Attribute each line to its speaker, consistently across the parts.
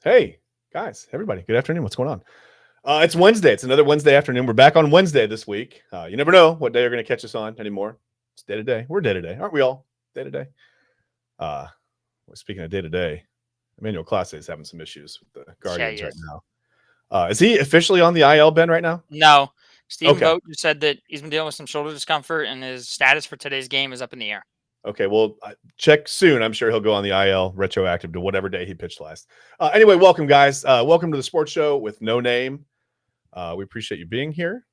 Speaker 1: Hey, guys, everybody, good afternoon. What's going on? It's Wednesday. It's another Wednesday afternoon. We're back on Wednesday this week. You never know what day you're going to catch us on anymore. It's day to day. We're day to day, aren't we all? Day to day. Speaking of day to day, Emmanuel Clase is having some issues with the Guardians right now. Is he officially on the IL, Ben, right now?
Speaker 2: No. Stephen
Speaker 1: Okay.
Speaker 2: Vogt just said that he's been dealing with some shoulder discomfort, and his status for today's game is up in the air.
Speaker 1: Okay, well, check soon. I'm sure he'll go on the IL retroactive to whatever day he pitched last. Anyway, welcome, guys. Welcome to the sports show with no name. We appreciate you being here.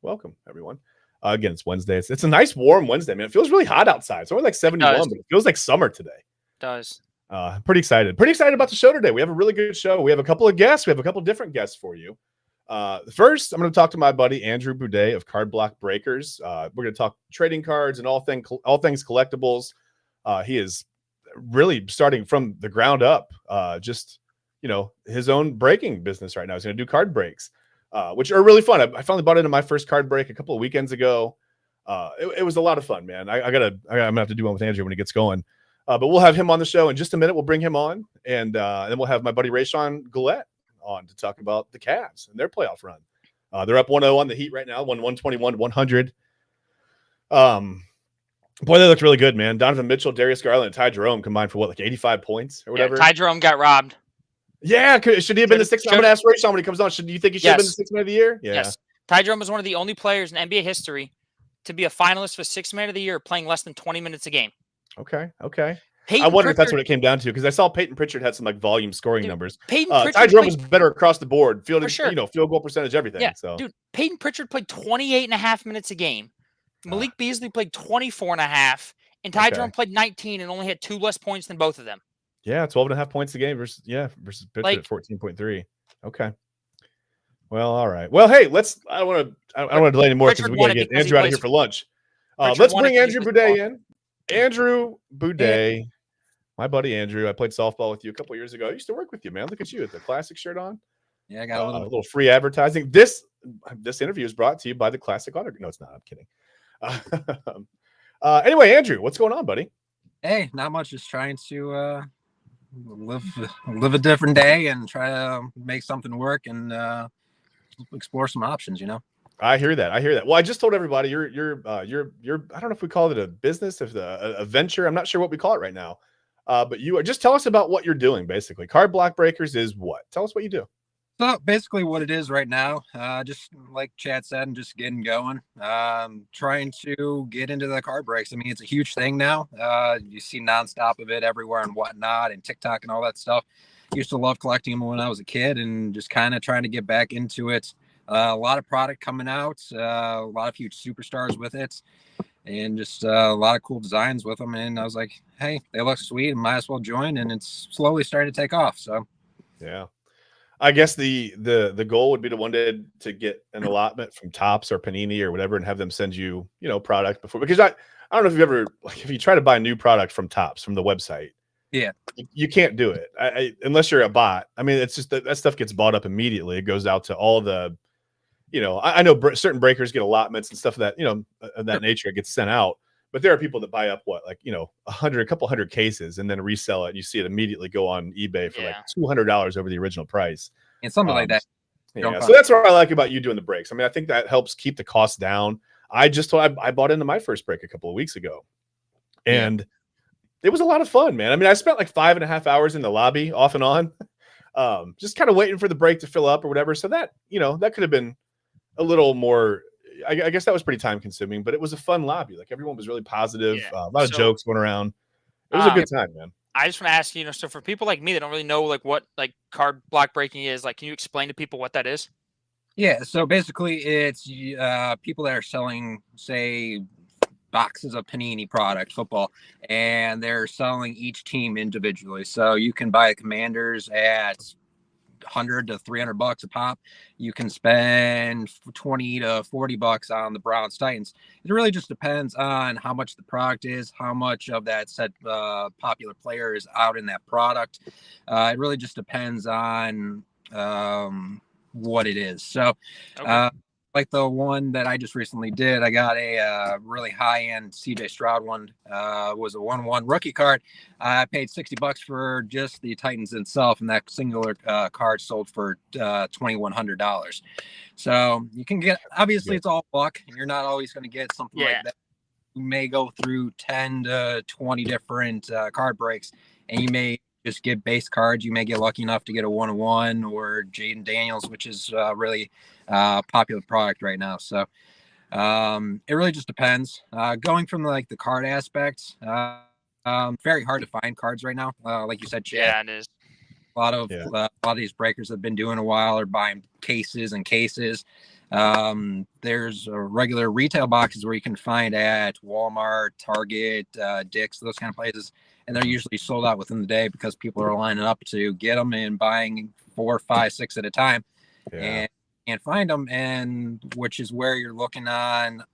Speaker 1: Welcome, everyone. Again, it's Wednesday. It's a nice, warm Wednesday, man. It feels really hot outside. It's only like 71, but it feels like summer today.
Speaker 2: It does.
Speaker 1: Pretty excited. Pretty excited about the show today. We have a really good show. We have a couple of guests. We have a couple of different guests for you. First, I'm going to talk to my buddy Andrew Buday of Card Block Breakers. We're going to talk trading cards and all things collectibles. He is really starting from the ground up. Just his own breaking business right now. He's going to do card breaks, which are really fun. I finally bought into my first card break a couple of weekends ago. It was a lot of fun, man. I'm gonna have to do one with Andrew when he gets going. But we'll have him on the show in just a minute. We'll bring him on, and then we'll have my buddy Rayshone Gullatt on to talk about the Cavs and their playoff run. They're up 1-0 on the Heat right now, 121-100. Boy, they looked really good, man. Donovan Mitchell, Darius Garland, and Ty Jerome combined for what, like 85 points or whatever?
Speaker 2: Yeah, Ty Jerome got robbed.
Speaker 1: Yeah, should he have been the sixth man? I'm going to ask Rayshone when he comes on. Do you think he should have been the sixth man of the year? Yeah. Yes.
Speaker 2: Ty Jerome was one of the only players in NBA history to be a finalist for sixth man of the year playing less than 20 minutes a game.
Speaker 1: Okay. I wonder if that's what it came down to, because I saw Peyton Pritchard had some like volume scoring numbers. Ty Jerome was better across the board, field goal percentage, everything.
Speaker 2: Yeah,
Speaker 1: so
Speaker 2: dude, Peyton Pritchard played 28.5 minutes a game. Malik Beasley played 24.5, and Ty Jerome played 19 and only had 2 less points than both of them.
Speaker 1: Yeah, 12.5 points a game versus Pritchard at 14.3. Okay. Well, all right. Well, hey, I don't want to delay anymore because we got to get Andrew out of here for lunch. Let's bring Andrew Buday in. Andrew Buday, my buddy Andrew. I played softball with you a couple of years ago. I used to work with you, man. Look at you with the classic shirt on.
Speaker 3: Yeah, I got a
Speaker 1: little free advertising. This interview is brought to you by the Classic Autograph. No, it's not. I'm kidding. Anyway, Andrew, what's going on, buddy?
Speaker 3: Hey, not much. Just trying to live a different day and try to make something work and explore some options.
Speaker 1: I hear that. Well, I just told everybody you're I don't know if we call it a business, if a venture. I'm not sure what we call it right now. But just tell us about what you're doing. Basically, Card Block Breakers is what? Tell us what you do.
Speaker 3: So basically what it is right now, just like Chad said, and just getting going, trying to get into the card breaks. I mean, it's a huge thing now. You see nonstop of it everywhere and whatnot, and TikTok and all that stuff. Used to love collecting them when I was a kid and just kind of trying to get back into it. A lot of product coming out, a lot of huge superstars with it, and just a lot of cool designs with them. And I was like, hey, they look sweet and might as well join. And it's slowly starting to take off. So, yeah.
Speaker 1: I guess the goal would be to one day to get an allotment from Topps or Panini or whatever and have them send you, product before. Because I don't know if you've ever, if you try to buy new product from Topps from the website,
Speaker 3: yeah,
Speaker 1: you can't do it unless you're a bot. I mean, it's just that stuff gets bought up immediately. It goes out to all the, I know certain breakers get allotments and stuff that, of that nature. It gets sent out. But there are people that buy up a couple hundred cases and then resell it. And you see it immediately go on eBay for like $200 over the original price.
Speaker 3: And something like that.
Speaker 1: Yeah. So that's what I like about you doing the breaks. I mean, I think that helps keep the costs down. I bought into my first break a couple of weeks ago, and it was a lot of fun, man. I mean, I spent like 5.5 hours in the lobby off and on, just kind of waiting for the break to fill up or whatever. So that, that could have been a little more. I guess that was pretty time consuming, but it was a fun lobby. Like everyone was really positive. A lot of jokes going around. It was a good time, man.
Speaker 2: I just want to ask you, so for people like me that don't really know what card block breaking is, can you explain to people what that is?
Speaker 3: Yeah. So basically it's people that are selling, say, boxes of Panini product football, and they're selling each team individually. So you can buy Commanders at $100 to $300 a pop. You can spend $20 to $40 on the Browns Titans. It really just depends on how much the product is, how much of that said popular player is out in that product. It really just depends on what it is. So like the one that I just recently did. I got a really high-end CJ Stroud one. Was a 1/1 rookie card. I paid $60 for just the Titans itself, and that singular card sold for $2,100. So you can get, obviously it's all luck, and you're not always going to get something like that. You may go through 10 to 20 different card breaks, and you may just get base cards. You may get lucky enough to get a 1/1 or Jaden Daniels, which is really popular product right now. So it really just depends. Going from like the card aspects, very hard to find cards right now. Like you said, Chad.
Speaker 2: Yeah, it is.
Speaker 3: A lot of these breakers have been doing a while are buying cases and cases. There's regular retail boxes where you can find at Walmart, Target, Dick's, those kind of places, and they're usually sold out within the day because people are lining up to get them and buying 4, 5, 6 at a time, and can't find them. And which is where you're looking on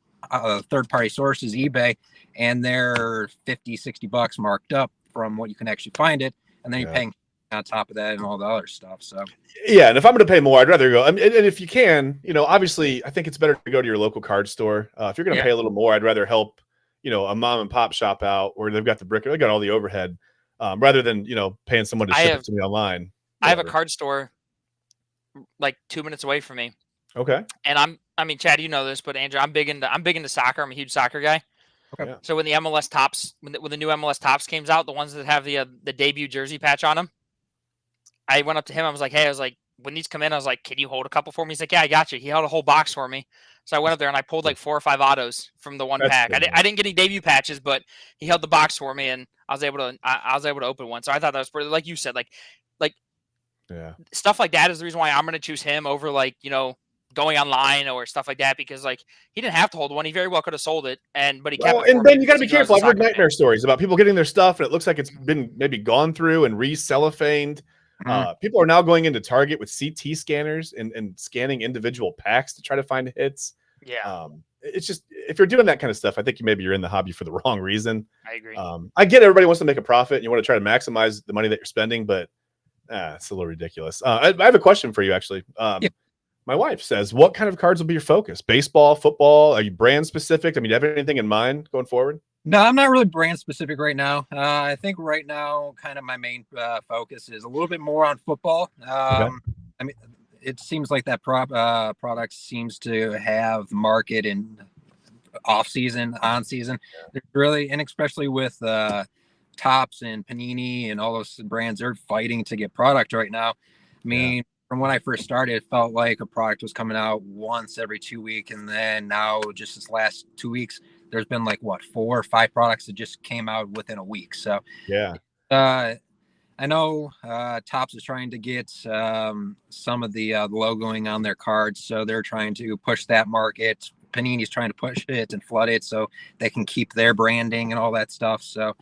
Speaker 3: third-party sources, eBay, and they're $50-$60 marked up from what you can actually find it, and then you're paying on top of that and all the other stuff. So
Speaker 1: and if I'm going to pay more, I'd rather go. And if you can, obviously, I think it's better to go to your local card store. If you're going to pay a little more, I'd rather help, a mom and pop shop out where they've got the brick, they got all the overhead, rather than paying someone to ship it to me online.
Speaker 2: I have a card store like 2 minutes away from me.
Speaker 1: Okay.
Speaker 2: And Chad, you know this, but Andrew, I'm big into soccer. I'm a huge soccer guy.
Speaker 1: Okay.
Speaker 2: So when the MLS tops, when the new MLS tops came out, the ones that have the debut jersey patch on them, I went up to him. I was like, when these come in, I was like, can you hold a couple for me? He's like, yeah, I got you. He held a whole box for me. So I went up there and I pulled like 4 or 5 autos from the one pack. I didn't get any debut patches, but he held the box for me, and I was able to open one. So I thought that was pretty, like you said, like stuff like that is the reason why I'm going to choose him over going online or stuff like that, because he didn't have to hold one. He very well could have sold it, but he kept it.
Speaker 1: And then you got to be careful. I've heard nightmare stories about people getting their stuff and it looks like it's been maybe gone through and re-cellophaned. People are now going into Target with CT scanners and scanning individual packs to try to find hits. It's just, if you're doing that kind of stuff, I think you're in the hobby for the wrong reason.
Speaker 2: I agree.
Speaker 1: I get everybody wants to make a profit and you want to try to maximize the money that you're spending, but it's a little ridiculous. I have a question for you, actually. My wife says, what kind of cards will be your focus? Baseball, football? Are you brand specific? I mean, do you have anything in mind going forward?
Speaker 3: No, I'm not really brand specific right now. I think right now, kind of my main focus is a little bit more on football. I mean, it seems like that product seems to have market in off season, on season. Really, and especially with Topps and Panini and all those brands, they're fighting to get product right now. I mean, from when I first started, it felt like a product was coming out once every 2 weeks, and then now just this last 2 weeks, there's been 4 or 5 products that just came out within a week. So I know Topps is trying to get some of the logoing on their cards, so they're trying to push that market. Panini's trying to push it and flood it so they can keep their branding and all that stuff. So,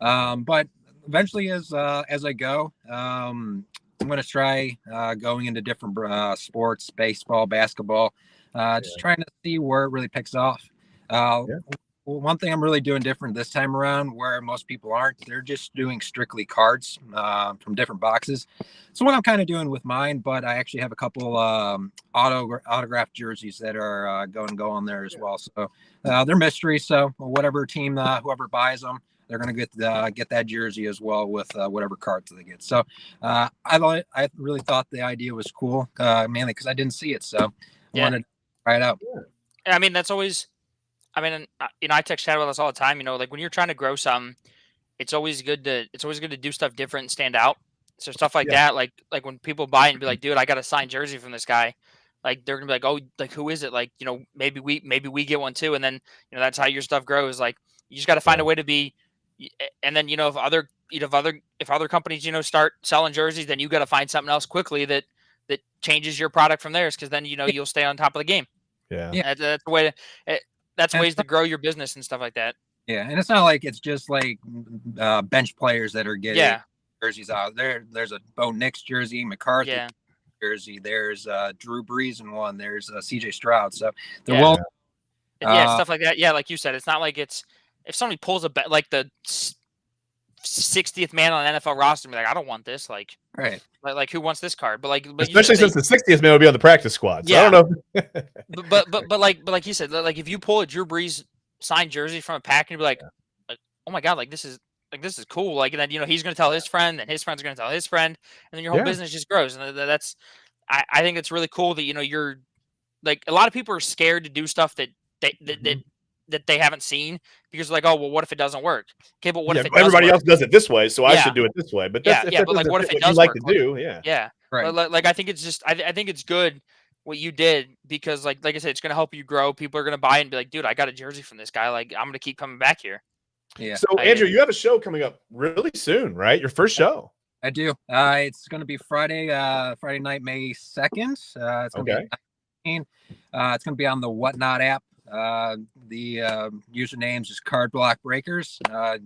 Speaker 3: but eventually, as I go, I'm going to try going into different sports, baseball, basketball, just trying to see where it really picks off. One thing I'm really doing different this time around, where most people aren't, they're just doing strictly cards from different boxes. So what I'm kind of doing with mine, but I actually have a couple autographed jerseys that are going to go on there as well. So they're mystery. So whatever team, whoever buys them, they're going to get that jersey as well with whatever cards they get. So I really thought the idea was cool, mainly because I didn't see it. So I wanted to try it out.
Speaker 2: I mean, that's always, I text Chad about this all the time. When you're trying to grow something, it's always good to do stuff different and stand out. So stuff like that, like when people buy and be like, dude, I got a signed jersey from this guy. They're gonna be like, oh, who is it? Maybe we get one too. And then, that's how your stuff grows. You just got to find a way to be. And then, if other companies, start selling jerseys, then you got to find something else quickly that changes your product from theirs. Cause then, you'll stay on top of the game. That's the way that's ways to grow your business and stuff like that.
Speaker 3: Yeah. And it's not like it's just bench players that are getting jerseys out there. There's a Bo Nix jersey, McCarthy jersey. There's Drew Brees in one. There's CJ Stroud. So they're
Speaker 2: stuff like that. Yeah. Like you said, it's not like it's, if somebody pulls the 60th man on an NFL roster and be like, I don't want this.
Speaker 3: Right.
Speaker 2: Like who wants this card? But like, but
Speaker 1: especially since the 60th man will be on the practice squad. So I don't know.
Speaker 2: but like he said, like if you pull a Drew Brees signed jersey from a pack and be like, oh my god, like this is cool. Like, and then he's going to tell his friend, and his friend's going to tell his friend, and then your whole business just grows. And that's I think it's really cool that you're like, a lot of people are scared to do stuff that they haven't seen, because like, oh well, what if it doesn't work? Okay, but what if it does
Speaker 1: everybody
Speaker 2: work?
Speaker 1: else does it this way, so I should do it this way. But that's
Speaker 2: but like, what if it does
Speaker 1: like
Speaker 2: work?
Speaker 1: to do? Yeah.
Speaker 3: Right.
Speaker 2: Like I think it's just I think it's good what you did, because like I said, it's going to help you grow. People are going to buy and be like, dude, I got a jersey from this guy. Like, I'm going to keep coming back here.
Speaker 3: Yeah.
Speaker 1: So Andrew, you have a show coming up really soon, right? Your first show.
Speaker 3: I do. It's going to be Friday night, May 2nd. It's going to be 19. It's going to be on the Whatnot app. The username's just Card Block Breakers.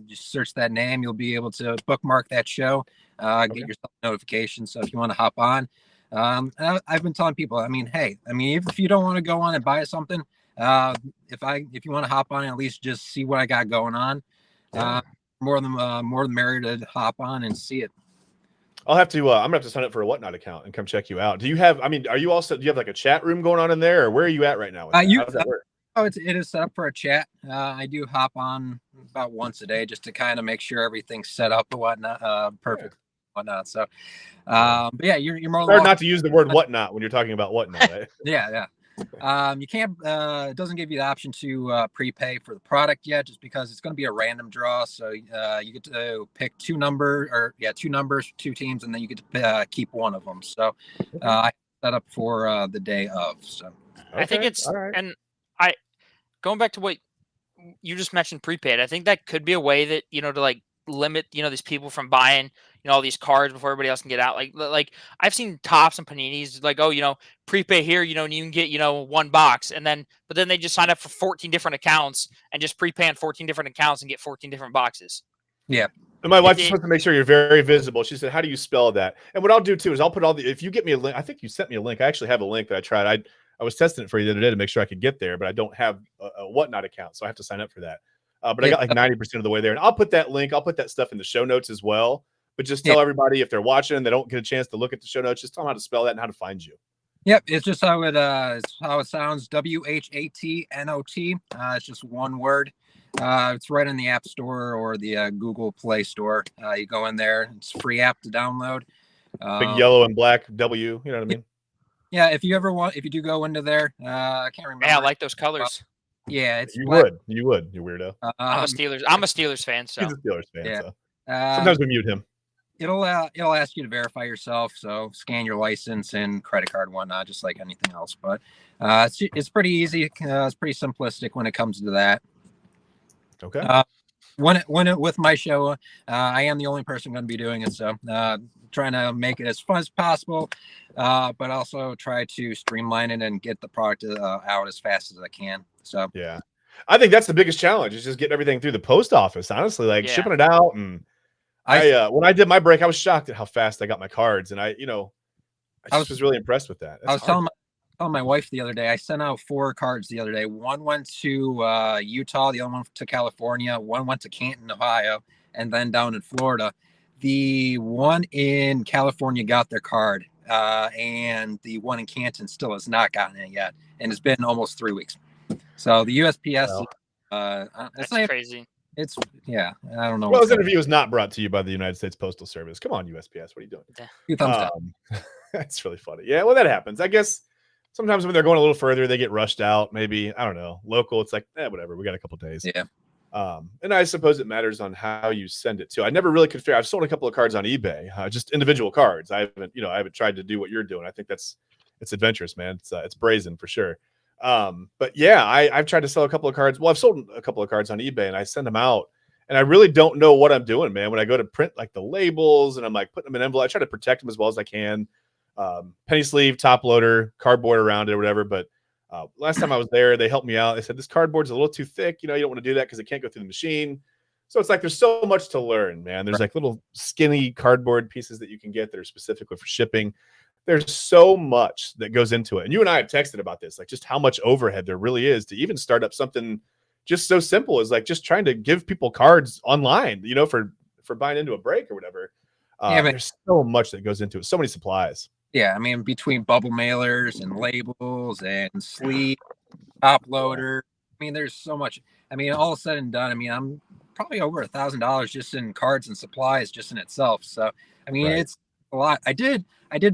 Speaker 3: Just search that name. You'll be able to bookmark that show. Get yourself notifications. So if you want to hop on, I've been telling people, if you don't want to go on and buy something, if you want to hop on and at least just see what I got going on, more than merry to hop on and see it.
Speaker 1: I'll have to. I'm gonna have to sign up for a Whatnot account and come check you out. Do you have? Are you also? Do you have like a chat room going on in there, or where are you at right now? How does that work?
Speaker 3: It is set up for a chat. I do hop on about once a day just to kind of make sure everything's set up and whatnot, perfect, whatnot. So, but yeah, you're more
Speaker 1: hard not to use the word whatnot when you're talking about whatnot. Right?
Speaker 3: Yeah. You can't. It doesn't give you the option to prepay for the product yet, just because it's going to be a random draw. So you get to pick two numbers, two teams, and then you get to keep one of them. So I set up for the day of. So
Speaker 2: I think it's and going back to what you just mentioned, prepaid. I think that could be a way that to like limit these people from buying all these cards before everybody else can get out. Like I've seen Tops and Paninis like, oh, prepay here, and you can get one box, but then they just sign up for 14 different accounts and just prepay on 14 different accounts and get 14 different boxes.
Speaker 3: Yeah.
Speaker 1: And my wife just wants to make sure you're very visible. She said, how do you spell that? And what I'll do too is I'll put if you get me a link, I think you sent me a link. I actually have a link that I tried. I was testing it for you the other day to make sure I could get there, but I don't have a Whatnot account, so I have to sign up for that. But I got like 90% of the way there. And I'll put that link, I'll put that stuff in the show notes as well. But just tell everybody, if they're watching and they don't get a chance to look at the show notes, just tell them how to spell that and how to find you.
Speaker 3: Yep, it's just how it sounds. WHATNOT. It's just one word. It's right in the App Store or the Google Play Store. You go in there. It's a free app to download.
Speaker 1: Big yellow and black W. You know what I mean?
Speaker 3: Yeah. If you do go into there, I can't remember.
Speaker 2: Yeah, I like those colors.
Speaker 3: Yeah, it's
Speaker 1: you would, you weirdo.
Speaker 2: I'm a Steelers fan. So
Speaker 1: he's a Steelers fan.
Speaker 3: Yeah.
Speaker 1: So sometimes we mute him.
Speaker 3: It'll ask you to verify yourself, so scan your license and credit card and whatnot, just like anything else. But it's pretty easy. It's pretty simplistic when it comes to that.
Speaker 1: Okay.
Speaker 3: With my show, I am the only person going to be doing it, so trying to make it as fun as possible, but also try to streamline it and get the product out as fast as I can. So
Speaker 1: yeah, I think that's the biggest challenge is just getting everything through the post office. Honestly, like shipping it out. And when I did my break, I was shocked at how fast I got my cards, and I was really impressed with that.
Speaker 3: I was telling my wife the other day, I sent out 4 cards the other day. One went to Utah, the other one to California, one went to Canton, Ohio, and then down in Florida. The one in California got their card, and the one in Canton still has not gotten it yet, and it's been almost 3 weeks. So the USPS,
Speaker 2: that's crazy.
Speaker 3: I don't know.
Speaker 1: Well, this interview is not brought to you by the United States Postal Service. Come on, USPS, what are you doing?
Speaker 3: Two thumbs down.
Speaker 1: That's really funny. Yeah, well, that happens. I guess sometimes when they're going a little further, they get rushed out. Maybe, I don't know. Local, it's like, whatever. We got a couple days.
Speaker 3: Yeah.
Speaker 1: And I suppose it matters on how you send it too. I never really could figure. I've sold a couple of cards on eBay, just individual cards. I haven't tried to do what you're doing. I think it's adventurous, man. It's brazen for sure. But yeah, I've tried to sell a couple of cards. Well, I've sold a couple of cards on eBay and I send them out and I really don't know what I'm doing, man. When I go to print like the labels and I'm like putting them in an envelope, I try to protect them as well as I can. Penny sleeve, top loader, cardboard around it or whatever. But last time I was there, they helped me out. They said, this cardboard's a little too thick. You don't want to do that because it can't go through the machine. So it's like, there's so much to learn, man. There's like little skinny cardboard pieces that you can get that are specifically for shipping. There's so much that goes into it. And you and I have texted about this, like just how much overhead there really is to even start up something just so simple as like just trying to give people cards online, for buying into a break or whatever.
Speaker 3: Yeah, but
Speaker 1: There's so much that goes into it. So many supplies.
Speaker 3: yeah, I mean, between bubble mailers and labels and sleeve, top loader, I mean, there's so much. I mean, all said and done, I mean, I'm probably over $1,000 just in cards and supplies just in itself. So, I mean,
Speaker 1: Right.
Speaker 3: it's a lot. I did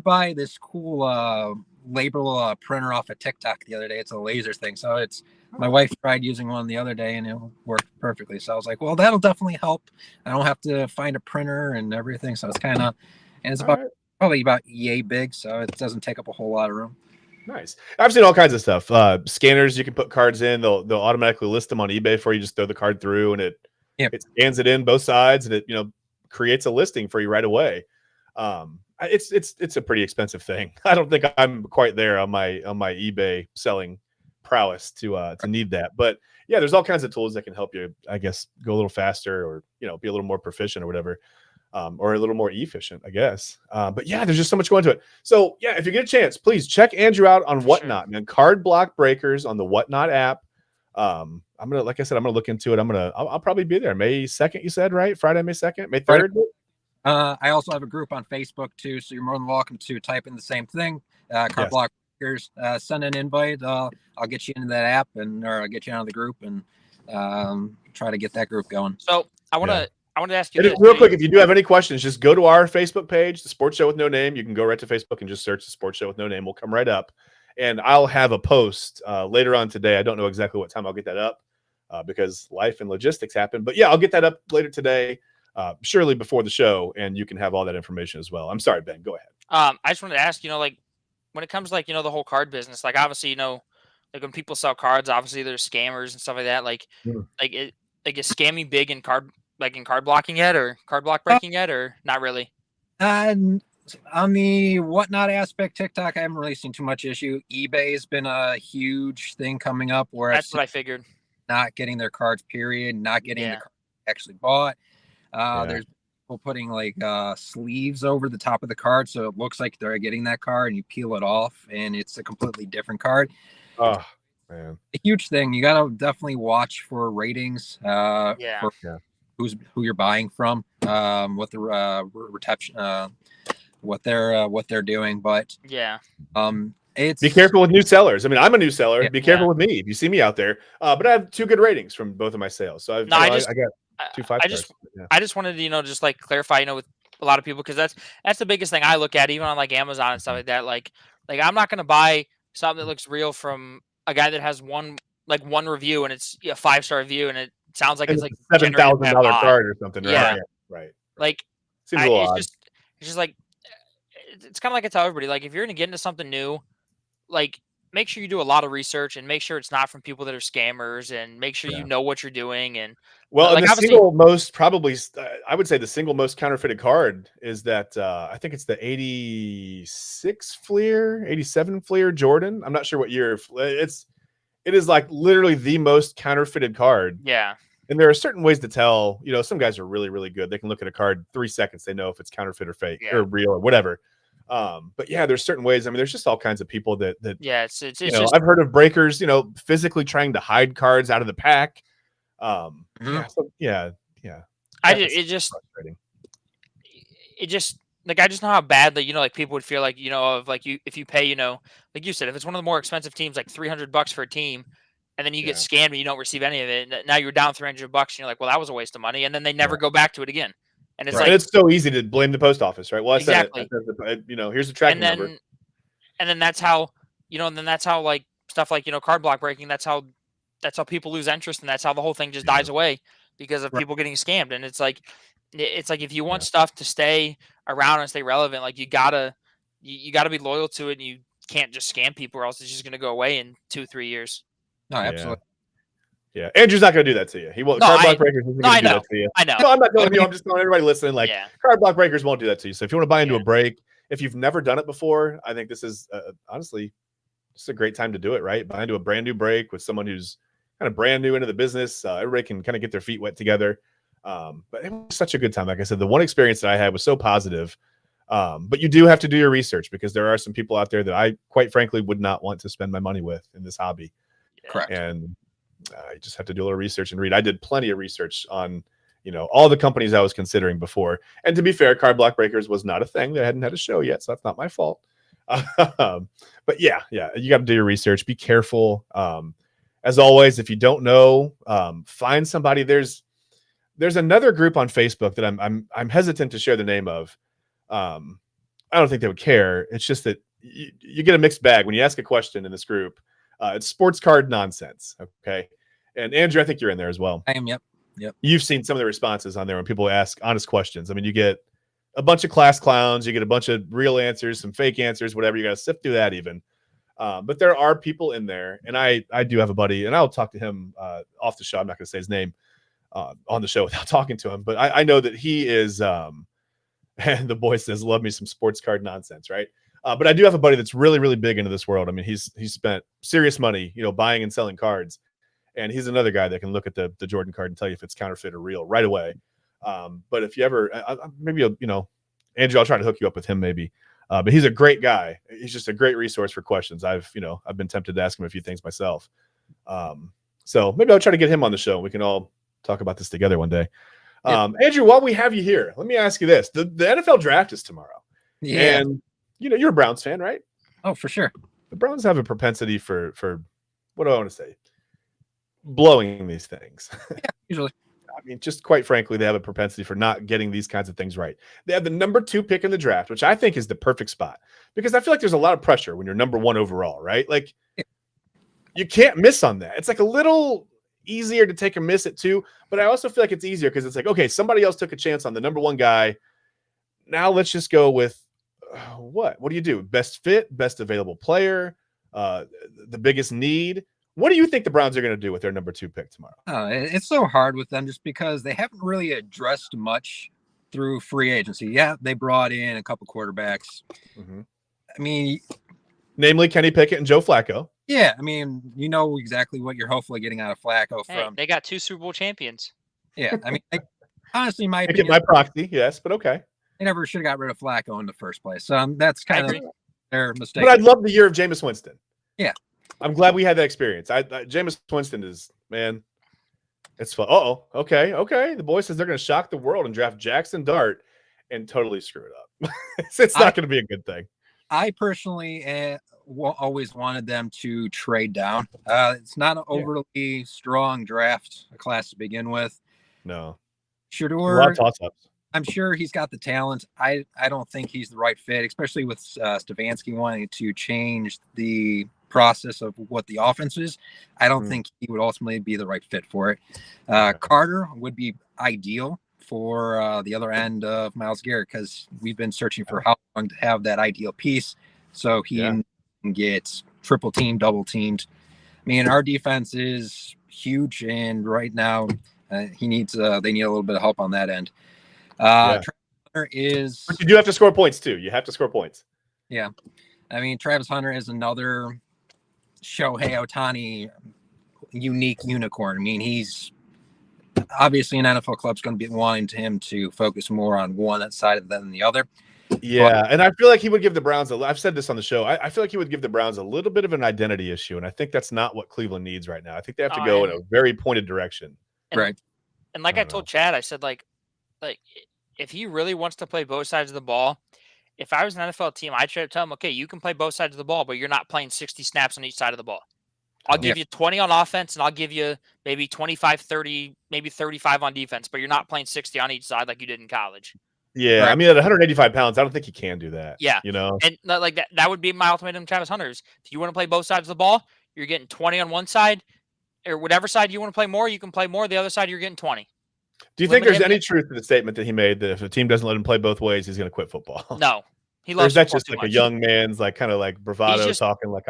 Speaker 3: buy this cool label printer off of TikTok the other day. It's a laser thing. So it's my wife tried using one the other day and it worked perfectly. So I was like, well, that'll definitely help. I don't have to find a printer and everything. So it's kind of, and it's
Speaker 1: All
Speaker 3: about
Speaker 1: right.
Speaker 3: probably about yay big. So it doesn't take up a whole lot of room.
Speaker 1: Nice. I've seen all kinds of stuff. Scanners, you can put cards in. They'll automatically list them on eBay for you. Just throw the card through, and it scans it in both sides, and it creates a listing for you right away. It's a pretty expensive thing. I don't think I'm quite there on my eBay selling prowess to need that. But yeah, there's all kinds of tools that can help you, I guess, go a little faster or be a little more proficient or whatever. Or a little more efficient, I guess. But yeah, there's just so much going to it. So yeah, if you get a chance, please check Andrew out on Whatnot, man. Card Block Breakers on the Whatnot app. I'm gonna look into it. I'll probably be there May 2nd. You said right? Friday, May 2nd, May 3rd.
Speaker 3: I also have a group on Facebook too, so you're more than welcome to type in the same thing. Card Block Breakers. Send an invite. I'll get you into that app or I'll get you out of the group and try to get that group going.
Speaker 2: So I want to ask you
Speaker 1: this. Real quick, if you do have any questions, just go to our Facebook page, the Sports Show with No Name. You can go right to Facebook and just search the Sports Show with No Name. We'll come right up. And I'll have a post later on today. I don't know exactly what time I'll get that up because life and logistics happen. But yeah, I'll get that up later today, surely before the show, and you can have all that information as well. I'm sorry, Ben. Go ahead.
Speaker 2: I just wanted to ask, like when it comes to, like, the whole card business, like obviously, like when people sell cards, obviously there's scammers and stuff like that. Like, is scamming big in card blocking yet, or card block breaking yet, or not really?
Speaker 3: On the Whatnot aspect, TikTok, I haven't really seen too much issue. eBay has been a huge thing coming up where
Speaker 2: that's what I figured.
Speaker 3: Not getting their cards, period, not getting the cards actually bought. There's people putting like sleeves over the top of the card, so it looks like they're getting that card, and you peel it off, and it's a completely different card.
Speaker 1: Oh man,
Speaker 3: a huge thing. You got to definitely watch for ratings. For who you're buying from, what the reception, what they're doing, but
Speaker 1: be careful with new sellers. I mean, I'm a new seller. Be careful with me if you see me out there. But I have 2 good ratings from both of my sales, so I got 2 5 stars.
Speaker 2: I just wanted to just like clarify, with a lot of people, because that's the biggest thing I look at, even on like Amazon and stuff like that. Like I'm not gonna buy something that looks real from a guy that has one review and it's a 5-star review and it sounds like it's like
Speaker 1: $7,000 card or something. Right.
Speaker 2: Like
Speaker 1: seems a little odd.
Speaker 2: It's just like it's kind of like I tell everybody, like if you're gonna get into something new, like make sure you do a lot of research and make sure it's not from people that are scammers, and make sure you know what you're doing. And
Speaker 1: the single most I would say the single most counterfeited card is that I think it's the 86 Fleer, 87 Fleer Jordan. I'm not sure what year it is, like literally the most counterfeited card.
Speaker 2: Yeah.
Speaker 1: And there are certain ways to tell, some guys are really, really good. They can look at a card 3 seconds. They know if it's counterfeit or fake or real or whatever. But yeah, there's certain ways. I mean, there's just all kinds of people that
Speaker 2: it's just,
Speaker 1: I've heard of breakers, physically trying to hide cards out of the pack. It
Speaker 2: just like, I just know how bad that, like people would feel like, of like if you pay, like you said, if it's one of the more expensive teams, like $300 for a team, and then you get scammed and you don't receive any of it, now you're down $300 and you're like, well, that was a waste of money. And then they never go back to it again. And it's like,
Speaker 1: and it's so easy to blame the post office, right? Well,
Speaker 2: exactly.
Speaker 1: Here's the tracking number.
Speaker 2: And then that's how, like stuff like, card block breaking, that's how people lose interest, and that's how the whole thing just dies away because of people getting scammed. And it's like if you want stuff to stay around and stay relevant, like you gotta be loyal to it, and you can't just scam people, or else it's just gonna go away in 2-3 years.
Speaker 3: No, absolutely.
Speaker 1: Yeah, Andrew's not going to do that to you. He won't. Card block breakers isn't going to do that to you.
Speaker 2: I know.
Speaker 1: No, I'm not telling you. I'm just telling everybody listening. Like, card block breakers won't do that to you. So if you want to buy into a break, if you've never done it before, I think this is honestly just a great time to do it. Right, buy into a brand new break with someone who's kind of brand new into the business. Everybody can kind of get their feet wet together. But it was such a good time. Like I said, the one experience that I had was so positive. But you do have to do your research, because there are some people out there that I, quite frankly, would not want to spend my money with in this hobby.
Speaker 3: Correct.
Speaker 1: And you just have to do a little research and read. I did plenty of research on, all the companies I was considering before. And to be fair, Card Block Breakers was not a thing. They hadn't had a show yet, so that's not my fault. But yeah, you got to do your research. Be careful. As always, if you don't know, find somebody. There's another group on Facebook that I'm hesitant to share the name of. I don't think they would care. It's just that you get a mixed bag when you ask a question in this group. It's sports card nonsense. Okay. And Andrew, I think you're in there as well.
Speaker 3: I am. Yep.
Speaker 1: You've seen some of the responses on there when people ask honest questions. I mean, you get a bunch of class clowns, you get a bunch of real answers, some fake answers, whatever. You got to sift through that even. But there are people in there, and I do have a buddy, and I'll talk to him off the show. I'm not going to say his name on the show without talking to him, but I know that he is, and the boy says, love me some sports card nonsense, right? But I do have a buddy that's really, really big into this world. I mean, he's spent serious money, buying and selling cards. And he's another guy that can look at the Jordan card and tell you if it's counterfeit or real right away. But if you ever, maybe, Andrew, I'll try to hook you up with him maybe. But he's a great guy. He's just a great resource for questions. I've been tempted to ask him a few things myself. So maybe I'll try to get him on the show. We can all talk about this together one day. Andrew, while we have you here, let me ask you this. The NFL draft is tomorrow.
Speaker 3: Yeah.
Speaker 1: And, you're a Browns fan, right?
Speaker 3: Oh, for sure.
Speaker 1: The Browns have a propensity for what do I want to say? Blowing these things.
Speaker 3: Yeah, usually.
Speaker 1: I mean, just quite frankly, they have a propensity for not getting these kinds of things right. They have the number 2 pick in the draft, which I think is the perfect spot because I feel like there's a lot of pressure when you're number 1 overall, right? Like you can't miss on that. It's like a little easier to take a miss at 2, but I also feel like it's easier because it's like, okay, somebody else took a chance on the number 1 guy. Now let's just go with what do you do? Best fit, best available player, the biggest need. What do you think the Browns are going to do with their number 2 pick tomorrow?
Speaker 3: It's so hard with them just because they haven't really addressed much through free agency. Yeah, they brought in a couple quarterbacks.
Speaker 1: Mm-hmm.
Speaker 3: I mean,
Speaker 1: namely Kenny Pickett and Joe Flacco.
Speaker 3: Yeah, I mean, you know exactly what you're hopefully getting out of Flacco from.
Speaker 2: They got 2 Super Bowl champions.
Speaker 3: Yeah, I mean, honestly, my
Speaker 1: opinion, my proxy, yes, but okay.
Speaker 3: They never should have got rid of Flacco in the first place. So that's kind of their mistake.
Speaker 1: But I'd love the year of Jameis Winston.
Speaker 3: Yeah.
Speaker 1: I'm glad we had that experience. Jameis Winston is, man, it's fun. Okay. The boy says they're going to shock the world and draft Jackson Dart and totally screw it up. It's not going to be a good thing.
Speaker 3: I personally always wanted them to trade down. It's not an overly strong draft class to begin with.
Speaker 1: No.
Speaker 3: Sure.
Speaker 1: A lot of toss-ups.
Speaker 3: I'm sure he's got the talent. I don't think he's the right fit, especially with Stefanski wanting to change the process of what the offense is. I don't think he would ultimately be the right fit for it. Carter would be ideal for the other end of Myles Garrett because we've been searching for how long to have that ideal piece so he can get triple teamed, double teamed. I mean, our defense is huge, and right now they need a little bit of help on that end. Travis Hunter is.
Speaker 1: But you do have to score points too. You have to score points.
Speaker 3: Yeah, I mean, Travis Hunter is another Shohei Ohtani unique unicorn. I mean, he's obviously an NFL club's going to be wanting him to focus more on one side than the other.
Speaker 1: Yeah, and I feel like he would give the Browns I've said this on the show. I feel like he would give the Browns a little bit of an identity issue, and I think that's not what Cleveland needs right now. I think they have to go in a very pointed direction.
Speaker 3: Right.
Speaker 2: And like I told Chad, I said like if he really wants to play both sides of the ball, if I was an NFL team, I'd try to tell him, okay, you can play both sides of the ball, but you're not playing 60 snaps on each side of the ball. I'll give you 20 on offense, and I'll give you maybe 25, 30, maybe 35 on defense, but you're not playing 60 on each side like you did in college.
Speaker 1: Yeah, right. I mean, at 185 pounds, I don't think he can do that.
Speaker 2: Yeah. And like that would be my ultimatum, Travis Hunter's. If you want to play both sides of the ball, you're getting 20 on one side, or whatever side you want to play more, you can play more. The other side, you're getting 20.
Speaker 1: Do you think there's any truth to the statement that he made that if a team doesn't let him play both ways, he's going to quit football?
Speaker 2: No. He loves
Speaker 1: or is that just
Speaker 2: too
Speaker 1: like
Speaker 2: much.
Speaker 1: A young man's kind of like bravado talking like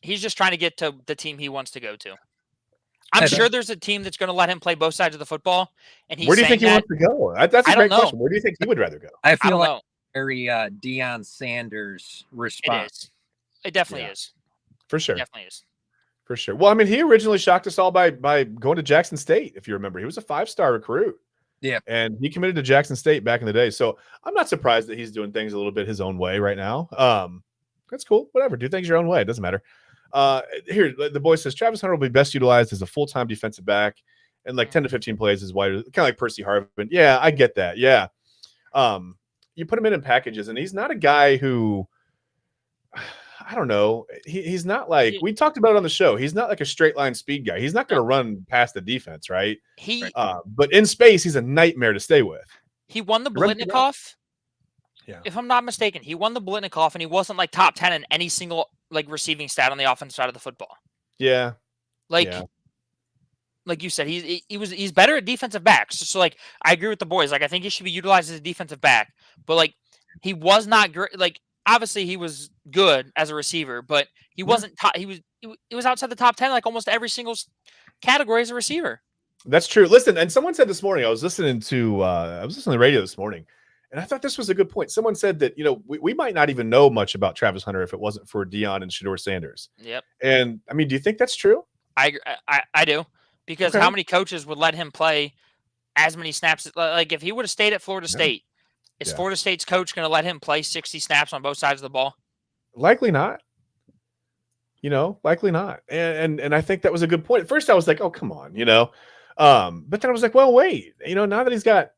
Speaker 2: He's just trying to get to the team he wants to go to. I'm sure there's a team that's going to let him play both sides of the football. And he's
Speaker 1: where do you think he wants to go? That's a great question. Where do you think he would rather go?
Speaker 3: I feel like very Deion Sanders response.
Speaker 2: It definitely is.
Speaker 1: For sure.
Speaker 2: It definitely is.
Speaker 1: For sure. Well, I mean, he originally shocked us all by going to Jackson State, if you remember. He was a 5-star recruit.
Speaker 3: Yeah.
Speaker 1: And he committed to Jackson State back in the day. So I'm not surprised that he's doing things a little bit his own way right now. That's cool. Whatever. Do things your own way. It doesn't matter. Here, the boy says Travis Hunter will be best utilized as a full-time defensive back and like 10 to 15 plays is wider, kind of like Percy Harvin. Yeah, I get that. Yeah. You put him in packages, and he's not a guy who, I don't know. He's not like, we talked about it on the show. He's not like a straight line speed guy. He's not going to run past the defense, right? But in space, he's a nightmare to stay with.
Speaker 2: He won the Blitnikoff.
Speaker 1: Yeah.
Speaker 2: If I'm not mistaken, he won the Blitnikoff, and he wasn't like top 10 in any single like receiving stat on the offensive side of the football.
Speaker 1: Yeah.
Speaker 2: Like you said, he's better at defensive backs. So like I agree with the boys. Like I think he should be utilized as a defensive back, but like he was not great. Like obviously he was good as a receiver, but he wasn't. He was outside the top 10 like almost every single category as a receiver.
Speaker 1: That's true. Listen, and someone said this morning. I was listening to the radio this morning, and I thought this was a good point. Someone said that we might not even know much about Travis Hunter if it wasn't for Deion and Shedeur Sanders.
Speaker 2: Yep.
Speaker 1: And I mean, do you think that's true?
Speaker 2: I do. Because how many coaches would let him play as many snaps? Like if he would have stayed at Florida State, is Florida State's coach going to let him play 60 snaps on both sides of the ball? Likely not.
Speaker 1: Likely not. And I think that was a good point. At first I was like, oh, come on, but then I was like, well, wait, now that he's got,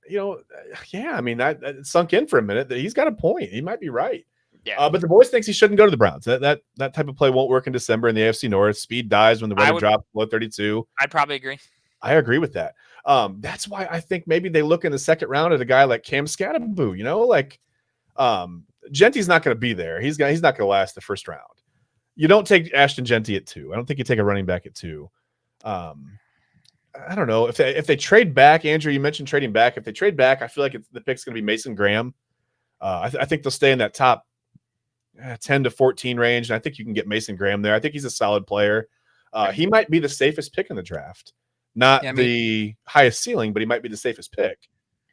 Speaker 1: I mean, that sunk in for a minute that he's got a point. He might be right.
Speaker 2: Yeah.
Speaker 1: But the boys thinks he shouldn't go to the Browns. That type of play won't work in December in the AFC North. Speed dies when the weather drops below 32.
Speaker 2: I'd probably agree.
Speaker 1: I agree with that. That's why I think maybe they look in the second round at a guy like Cam Scatterboo. Like Genty's not going to be there. He's not going to last the first round. You don't take Ashton Genty at 2. I don't think you take a running back at 2. I don't know if they trade back. Andrew, you mentioned trading back. If they trade back, I feel like the pick's going to be Mason Graham. I think they'll stay in that top 10 to 14 range, and I think you can get Mason Graham there. I think he's a solid player. He might be the safest pick in the draft. Not the highest ceiling, but he might be the safest pick.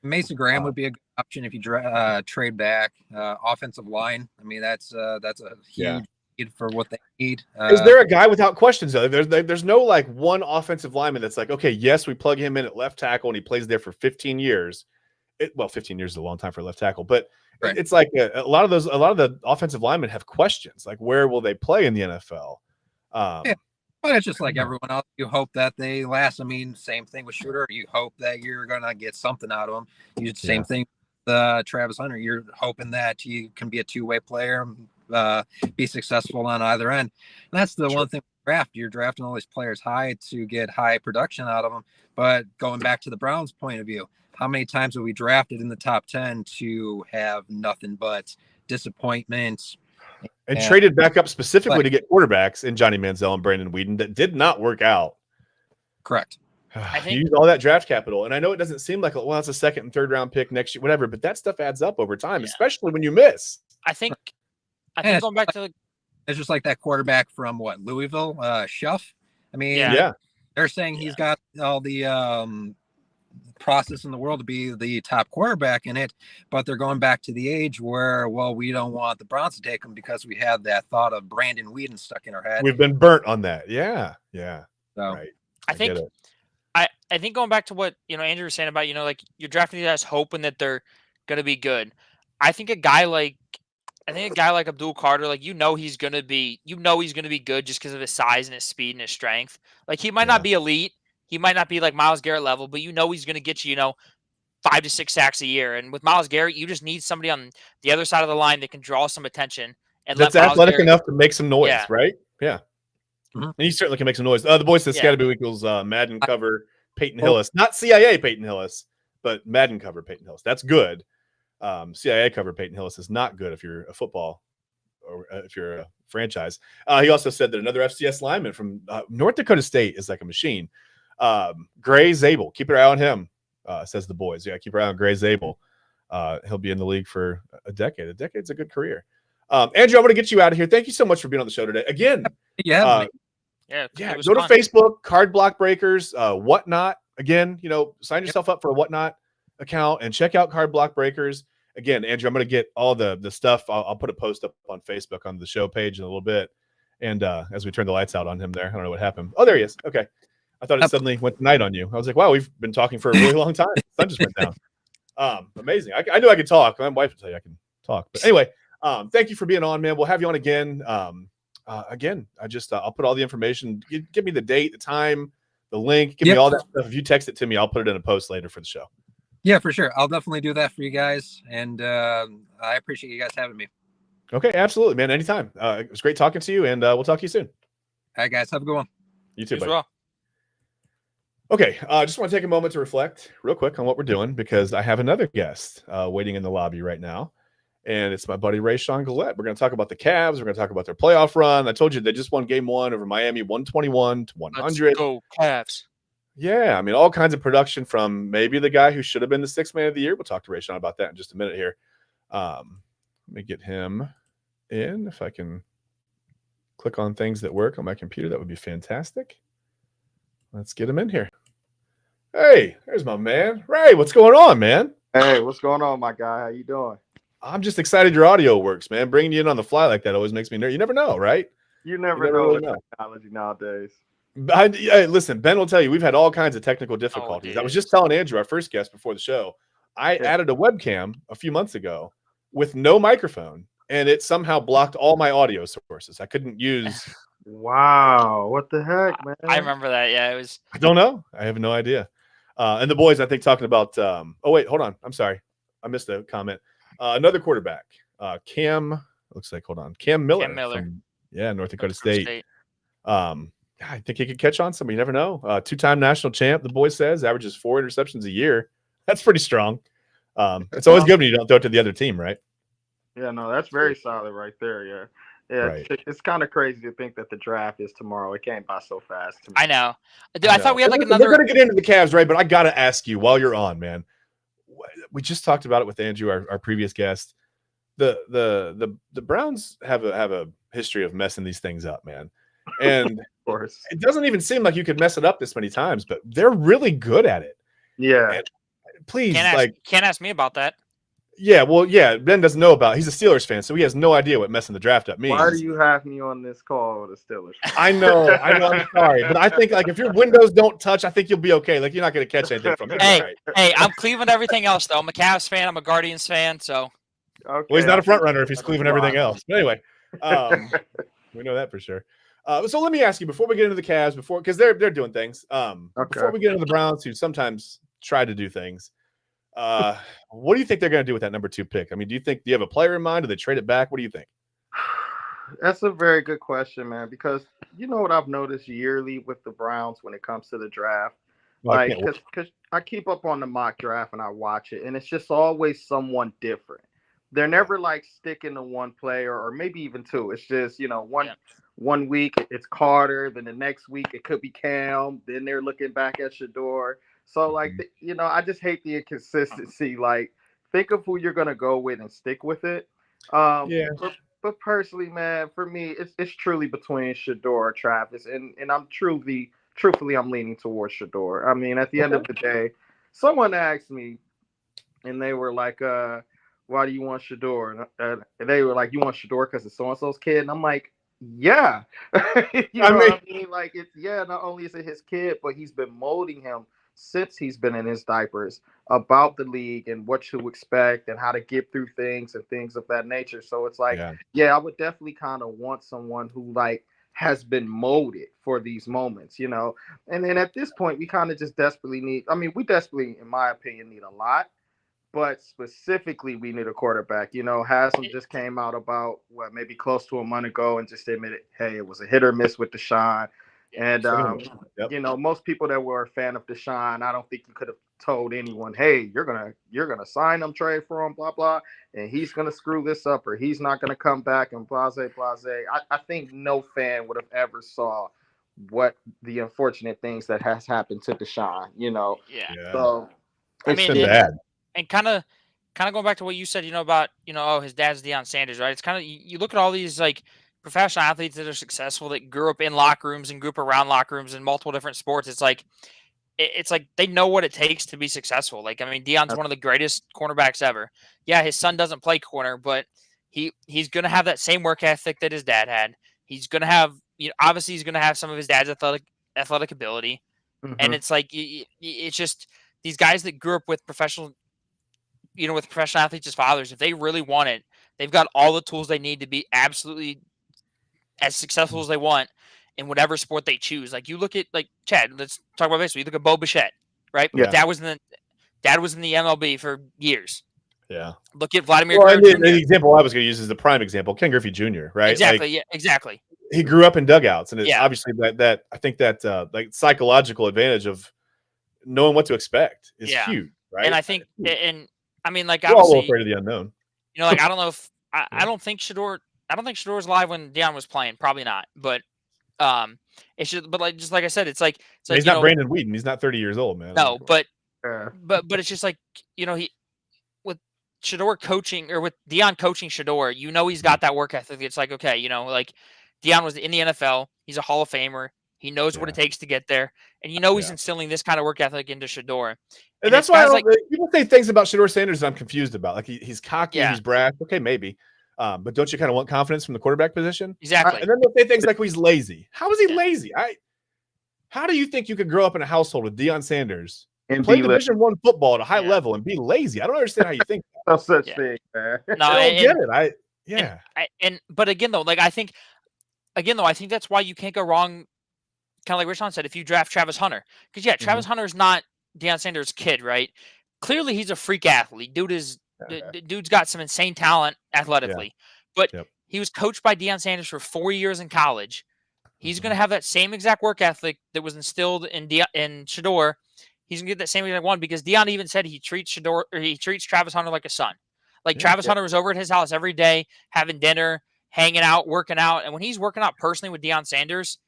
Speaker 3: Mason Graham would be a good option if you trade back. Offensive line, I mean, that's a huge need for what they need.
Speaker 1: Is there a guy without questions, though? There's no like one offensive lineman that's like, okay, yes, we plug him in at left tackle and he plays there for 15 years. 15 years is a long time for a left tackle, but it's like a lot of the offensive linemen have questions, like where will they play in the NFL?
Speaker 3: But it's just like everyone else. You hope that they last. I mean, same thing with Shooter. You hope that you're gonna get something out of them. Same thing with Travis Hunter. You're hoping that you can be a two-way player, be successful on either end. And that's the one thing with draft. You're drafting all these players high to get high production out of them. But going back to the Browns' point of view, how many times have we drafted in the top 10 to have nothing but disappointments?
Speaker 1: And traded back up specifically to get quarterbacks in Johnny Manziel and Brandon Weeden that did not work out.
Speaker 3: Correct.
Speaker 2: I think
Speaker 1: you use all that draft capital. And I know it doesn't seem like, well, it's a second and third round pick next year, whatever, but that stuff adds up over time, especially when you miss.
Speaker 2: I think going back to
Speaker 3: it's just like that quarterback from Louisville, Schuff. I mean, they're saying he's got all the process in the world to be the top quarterback in it, but they're going back to the age where, well, we don't want the Browns to take him because we had that thought of Brandon Weeden stuck in our head.
Speaker 1: We've been burnt on that. Yeah.
Speaker 3: So,
Speaker 1: right.
Speaker 2: I think going back to what Andrew was saying about like you're drafting these guys hoping that they're going to be good. I think a guy like Abdul Carter, like he's going to be good just because of his size and his speed and his strength. Like he might not be elite. He might not be like Myles Garrett level, but he's going to get you, 5 to 6 sacks a year. And with Myles Garrett, you just need somebody on the other side of the line that can draw some attention and
Speaker 1: that's athletic enough to make some noise, right? Yeah.
Speaker 3: Mm-hmm.
Speaker 1: And he certainly can make some noise. The boys said Scatterboo equals Madden cover Peyton Hillis, not CIA Peyton Hillis, but Madden cover Peyton Hillis. That's good. CIA cover Peyton Hillis is not good if you're a football or if you're a franchise. He also said that another FCS lineman from North Dakota State is like a machine. Gray Zabel, keep your eye on him, says the boys. Yeah, keep your eye on Gray Zabel. He'll be in the league for a decade. A decade's a good career. Andrew, I'm going to get you out of here. Thank you so much for being on the show today. Again,
Speaker 2: go
Speaker 1: to Facebook, Card Block Breakers, Whatnot. Again, sign yourself up for a Whatnot account and check out Card Block Breakers. Again, Andrew, I'm going to get all the stuff. I'll put a post up on Facebook on the show page in a little bit. And as we turn the lights out on him there, I don't know what happened. Oh, there he is. Okay. I thought it suddenly went night on you. I was like, wow, we've been talking for a really long time. The sun just went down. Amazing. I knew I could talk. My wife would tell you I can talk. But anyway, thank you for being on, man. We'll have you on again. I'll put all the information. Give me the date, the time, the link, give me all that stuff. If you text it to me, I'll put it in a post later for the show.
Speaker 3: Yeah, for sure. I'll definitely do that for you guys. And I appreciate you guys having me.
Speaker 1: Okay, absolutely, man. Anytime. It was great talking to you, and we'll talk to you soon.
Speaker 3: All right, guys. Have a good one.
Speaker 1: You too,
Speaker 2: as
Speaker 1: buddy.
Speaker 2: well.
Speaker 1: Okay, I just want to take a moment to reflect real quick on what we're doing because I have another guest waiting in the lobby right now, and it's my buddy Rayshone Gullatt. We're going to talk about the Cavs. We're going to talk about their playoff run. I told you they just won Game 1 over Miami, 121 to 100.
Speaker 2: Let's go Cavs.
Speaker 1: Yeah, I mean, all kinds of production from maybe the guy who should have been the sixth man of the year. We'll talk to Rayshone about that in just a minute here. Let me get him in. If I can click on things that work on my computer, that would be fantastic. Let's get him in here. Hey, there's my man. Ray, what's going on, man?
Speaker 4: Hey, what's going on, my guy? How you doing?
Speaker 1: I'm just excited your audio works, man. Bringing you in on the fly like that always makes me nervous. You never know, right?
Speaker 4: You never
Speaker 1: really
Speaker 4: know
Speaker 1: know.
Speaker 4: with technology nowadays.
Speaker 1: Hey, listen, Ben will tell you we've had all kinds of technical difficulties. I was just telling Andrew, our first guest before the show, I added a webcam a few months ago with no microphone, and it somehow blocked all my audio sources. I couldn't use.
Speaker 4: Wow, what the heck, man?
Speaker 2: I remember that. Yeah, it was.
Speaker 1: I don't know. I have no idea. And the boys, I think, talking about. Oh wait, hold on. I'm sorry, I missed a comment. Another quarterback, Cam. Looks like. Hold on, Cam Miller. From, North Dakota State. I think he could catch on somebody. You never know. Two-time national champ, the boy says, averages 4 interceptions a year. That's pretty strong. It's always good when you don't throw it to the other team, right?
Speaker 4: Yeah, no, that's very solid right there. Yeah.
Speaker 1: Right.
Speaker 4: It's kind of crazy to think that the draft is tomorrow. It came by so fast to me.
Speaker 2: I know. Dude, I thought we had like
Speaker 1: another. We're going to get into the Cavs, right? But I got to ask you while you're on, man. We just talked about it with Andrew, our previous guest. The Browns have a history of messing these things up, man. And
Speaker 4: of course,
Speaker 1: it doesn't even seem like you could mess it up this many times, but they're really good at it.
Speaker 4: Yeah.
Speaker 1: And please,
Speaker 2: can't ask me about that.
Speaker 1: Yeah, well, yeah, Ben doesn't know about. He's a Steelers fan, so he has no idea what messing the draft up means.
Speaker 4: Why do you have me on this call with the Steelers?
Speaker 1: I know. I'm sorry, but I think like if your windows don't touch, I think you'll be okay. Like you're not going to catch anything from me.
Speaker 2: Hey, I'm Cleveland everything else though. I'm a Cavs fan. I'm a Guardians fan. So.
Speaker 4: Okay,
Speaker 1: well, he's not a front runner if he's Cleveland everything else. But anyway, we know that for sure. So let me ask you before we get into the Cavs, because they're doing things. Before we get into the Browns, who sometimes try to do things, what do you think they're going to do with that number 2 pick? I mean, do you have a player in mind? Do they trade it back? What do you think?
Speaker 4: That's a very good question, man. Because you know what I've noticed yearly with the Browns when it comes to the draft, because I keep up on the mock draft and I watch it, and it's just always someone different. They're never like sticking to one player or maybe even two. It's just one week it's Carter, then the next week it could be Cam, then they're looking back at Shador. So like I just hate the inconsistency. Like think of who you're gonna go with and stick with it. But personally, man, for me, it's truly between Shador or Travis, and I'm truthfully I'm leaning towards Shador. I mean, at the end of the day, someone asked me, and they were like, why do you want Shador? And they were like, you want Shador because it's so-and-so's kid? And I'm like, yeah. What I mean? Like, not only is it his kid, but he's been molding him since he's been in his diapers about the league and what to expect and how to get through things and things of that nature. So it's like, I would definitely kind of want someone who like has been molded for these moments, And then at this point, we kind of just desperately need, we desperately, in my opinion, need a lot. But specifically, we need a quarterback. Haslam just came out about maybe close to a month ago and just admitted, hey, it was a hit or miss with Deshaun. And most people that were a fan of Deshaun, I don't think you could have told anyone, hey, you're gonna sign him, trade for him, blah blah, and he's gonna screw this up or he's not gonna come back and blase blase. I think no fan would have ever saw what the unfortunate things that has happened to Deshaun. So
Speaker 1: it's been bad.
Speaker 2: And kind of going back to what you said, about, his dad's Deion Sanders, right? It's kind of, you look at all these like professional athletes that are successful that grew up in locker rooms and grew up around locker rooms in multiple different sports. It's like they know what it takes to be successful. Like, Deion's one of the greatest cornerbacks ever. Yeah, his son doesn't play corner, but he's going to have that same work ethic that his dad had. He's going to have, obviously he's going to have some of his dad's athletic ability. Mm-hmm. And it's like, it's just these guys that grew up with professional athletes as fathers, if they really want it, they've got all the tools they need to be absolutely as successful as they want. in whatever sport they choose. Like you look at like Chad, let's talk about baseball. You look at Bo Bichette, right?
Speaker 1: Yeah.
Speaker 2: Dad was in the MLB for years.
Speaker 1: Yeah.
Speaker 2: Look at Vladimir
Speaker 1: Well,
Speaker 2: Guerrero
Speaker 1: and the
Speaker 2: Jr.
Speaker 1: example I was going to use is the prime example, Ken Griffey Jr., right?
Speaker 2: Exactly.
Speaker 1: Like,
Speaker 2: Yeah, exactly.
Speaker 1: he grew up in dugouts, and it's
Speaker 2: Yeah.
Speaker 1: obviously that I think that like psychological advantage of knowing what to expect is huge, right?
Speaker 2: And I think, and I mean, like,
Speaker 1: we're all a little
Speaker 2: obviously,
Speaker 1: afraid of the unknown.
Speaker 2: you know, like, I don't know if I don't think Shador was live when Deion was playing. Probably not. But it should. But like, just like I said, it's like
Speaker 1: He's not Brandon Whedon. He's not 30 years old, man.
Speaker 2: No, but
Speaker 4: Yeah.
Speaker 2: but it's just like, you know, he with Shador coaching or with Deion coaching Shador, you know, he's got that work ethic. It's like, okay, you know, like Deion was in the NFL. He's a Hall of Famer. He knows what it takes to get there, and you know he's instilling this kind of work ethic into Shador.
Speaker 1: And that's why people say things about Shador Sanders that I'm confused about. Like he's cocky, he's brash. Okay, maybe. But don't you kind of want confidence from the quarterback position?
Speaker 2: Exactly.
Speaker 1: And then they'll say things like he's lazy. How is he lazy? How do you think you could grow up in a household with Deion Sanders and play Division I football at a high level and be lazy? I don't understand how you think that.
Speaker 4: No such thing, man.
Speaker 2: No,
Speaker 1: I don't get it.
Speaker 2: But again though, like I think that's why you can't go wrong. Kind of like Rayshone said, if you draft Travis Hunter, because Travis Hunter is not Deion Sanders' kid, right? Clearly, he's a freak athlete. Dude's got some insane talent athletically, but he was coached by Deion Sanders for 4 years in college. He's going to have that same exact work ethic that was instilled in Shador. He's going to get that same exact one because Deion even said he treats Travis Hunter like a son. Like Travis Hunter was over at his house every day, having dinner, hanging out, working out, and when he's working out personally with Deion Sanders,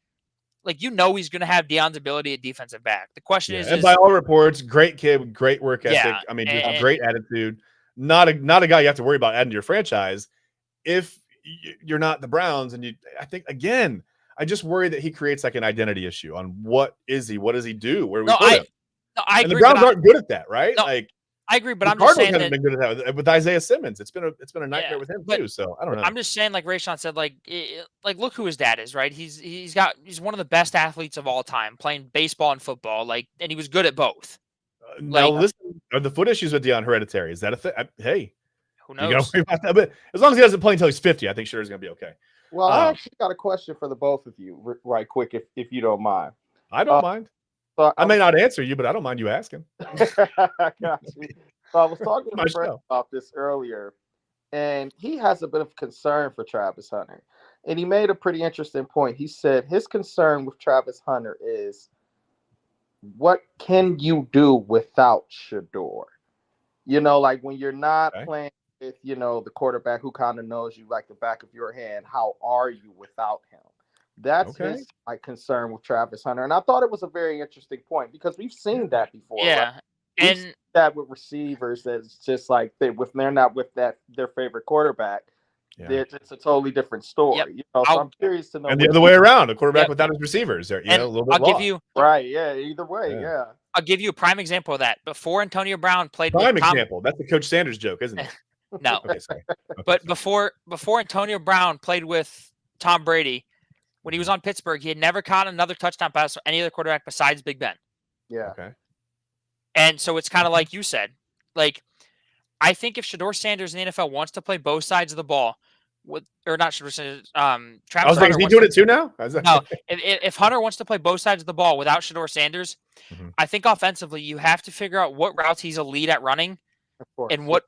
Speaker 2: like, you know, he's going to have Deion's ability at defensive back. The question is,
Speaker 1: and by all reports, great kid, great work ethic. I mean, just great attitude. Not a guy you have to worry about adding to your franchise if you're not the Browns. And I think again, I just worry that he creates like an identity issue on what is he, what does he do, where we put him.
Speaker 2: No, I agree.
Speaker 1: And the Browns aren't good at that, right?
Speaker 2: No,
Speaker 1: like
Speaker 2: I agree, but I'm
Speaker 1: Cardinals
Speaker 2: just saying
Speaker 1: haven't been good at that with Isaiah Simmons. It's been a nightmare with him too. So I don't know.
Speaker 2: I'm just saying, like Rayshone said, like look who his dad is, right? He's one of the best athletes of all time, playing baseball and football, like, and he was good at both.
Speaker 1: Now listen, are the foot issues with Deion hereditary? Is that a thing? Hey,
Speaker 2: who knows?
Speaker 1: You gotta worry about that. But as long as he doesn't play until he's 50, I think Shador's gonna be okay.
Speaker 4: Well, I actually got a question for the both of you, right quick, if you don't mind.
Speaker 1: I don't mind. So I may not answer you, but I don't mind you asking.
Speaker 4: I got you. So I was talking to a friend about this earlier, and he has a bit of concern for Travis Hunter. And he made a pretty interesting point. He said his concern with Travis Hunter is, what can you do without Shador? You know, like when you're not playing with, you know, the quarterback who kind of knows you like the back of your hand, how are you without him? That's his concern with Travis Hunter. And I thought it was a very interesting point because we've seen that before.
Speaker 2: Yeah.
Speaker 4: Right? And that with receivers, that's just like they're not with their favorite quarterback. It's a totally different story.
Speaker 2: Yep.
Speaker 4: You know, so I'm curious to know.
Speaker 1: And the other way around, a quarterback without his receivers, a little bit
Speaker 2: I'll
Speaker 1: lost.
Speaker 2: give you
Speaker 4: either way,
Speaker 2: I'll give you a prime example of that. Before Antonio Brown played
Speaker 1: example. That's the Coach Sanders joke, isn't it?
Speaker 2: No. Okay, sorry. But before Antonio Brown played with Tom Brady, when he was on Pittsburgh, he had never caught another touchdown pass from any other quarterback besides Big Ben.
Speaker 4: Yeah.
Speaker 1: Okay.
Speaker 2: And so it's kind of like you said. Like, I think if Shador Sanders in the NFL wants to play both sides of the ball, Travis Hunter.
Speaker 1: Is he doing it too now?
Speaker 2: No. If Hunter wants to play both sides of the ball without Shador Sanders, I think offensively you have to figure out what routes he's elite at running, and what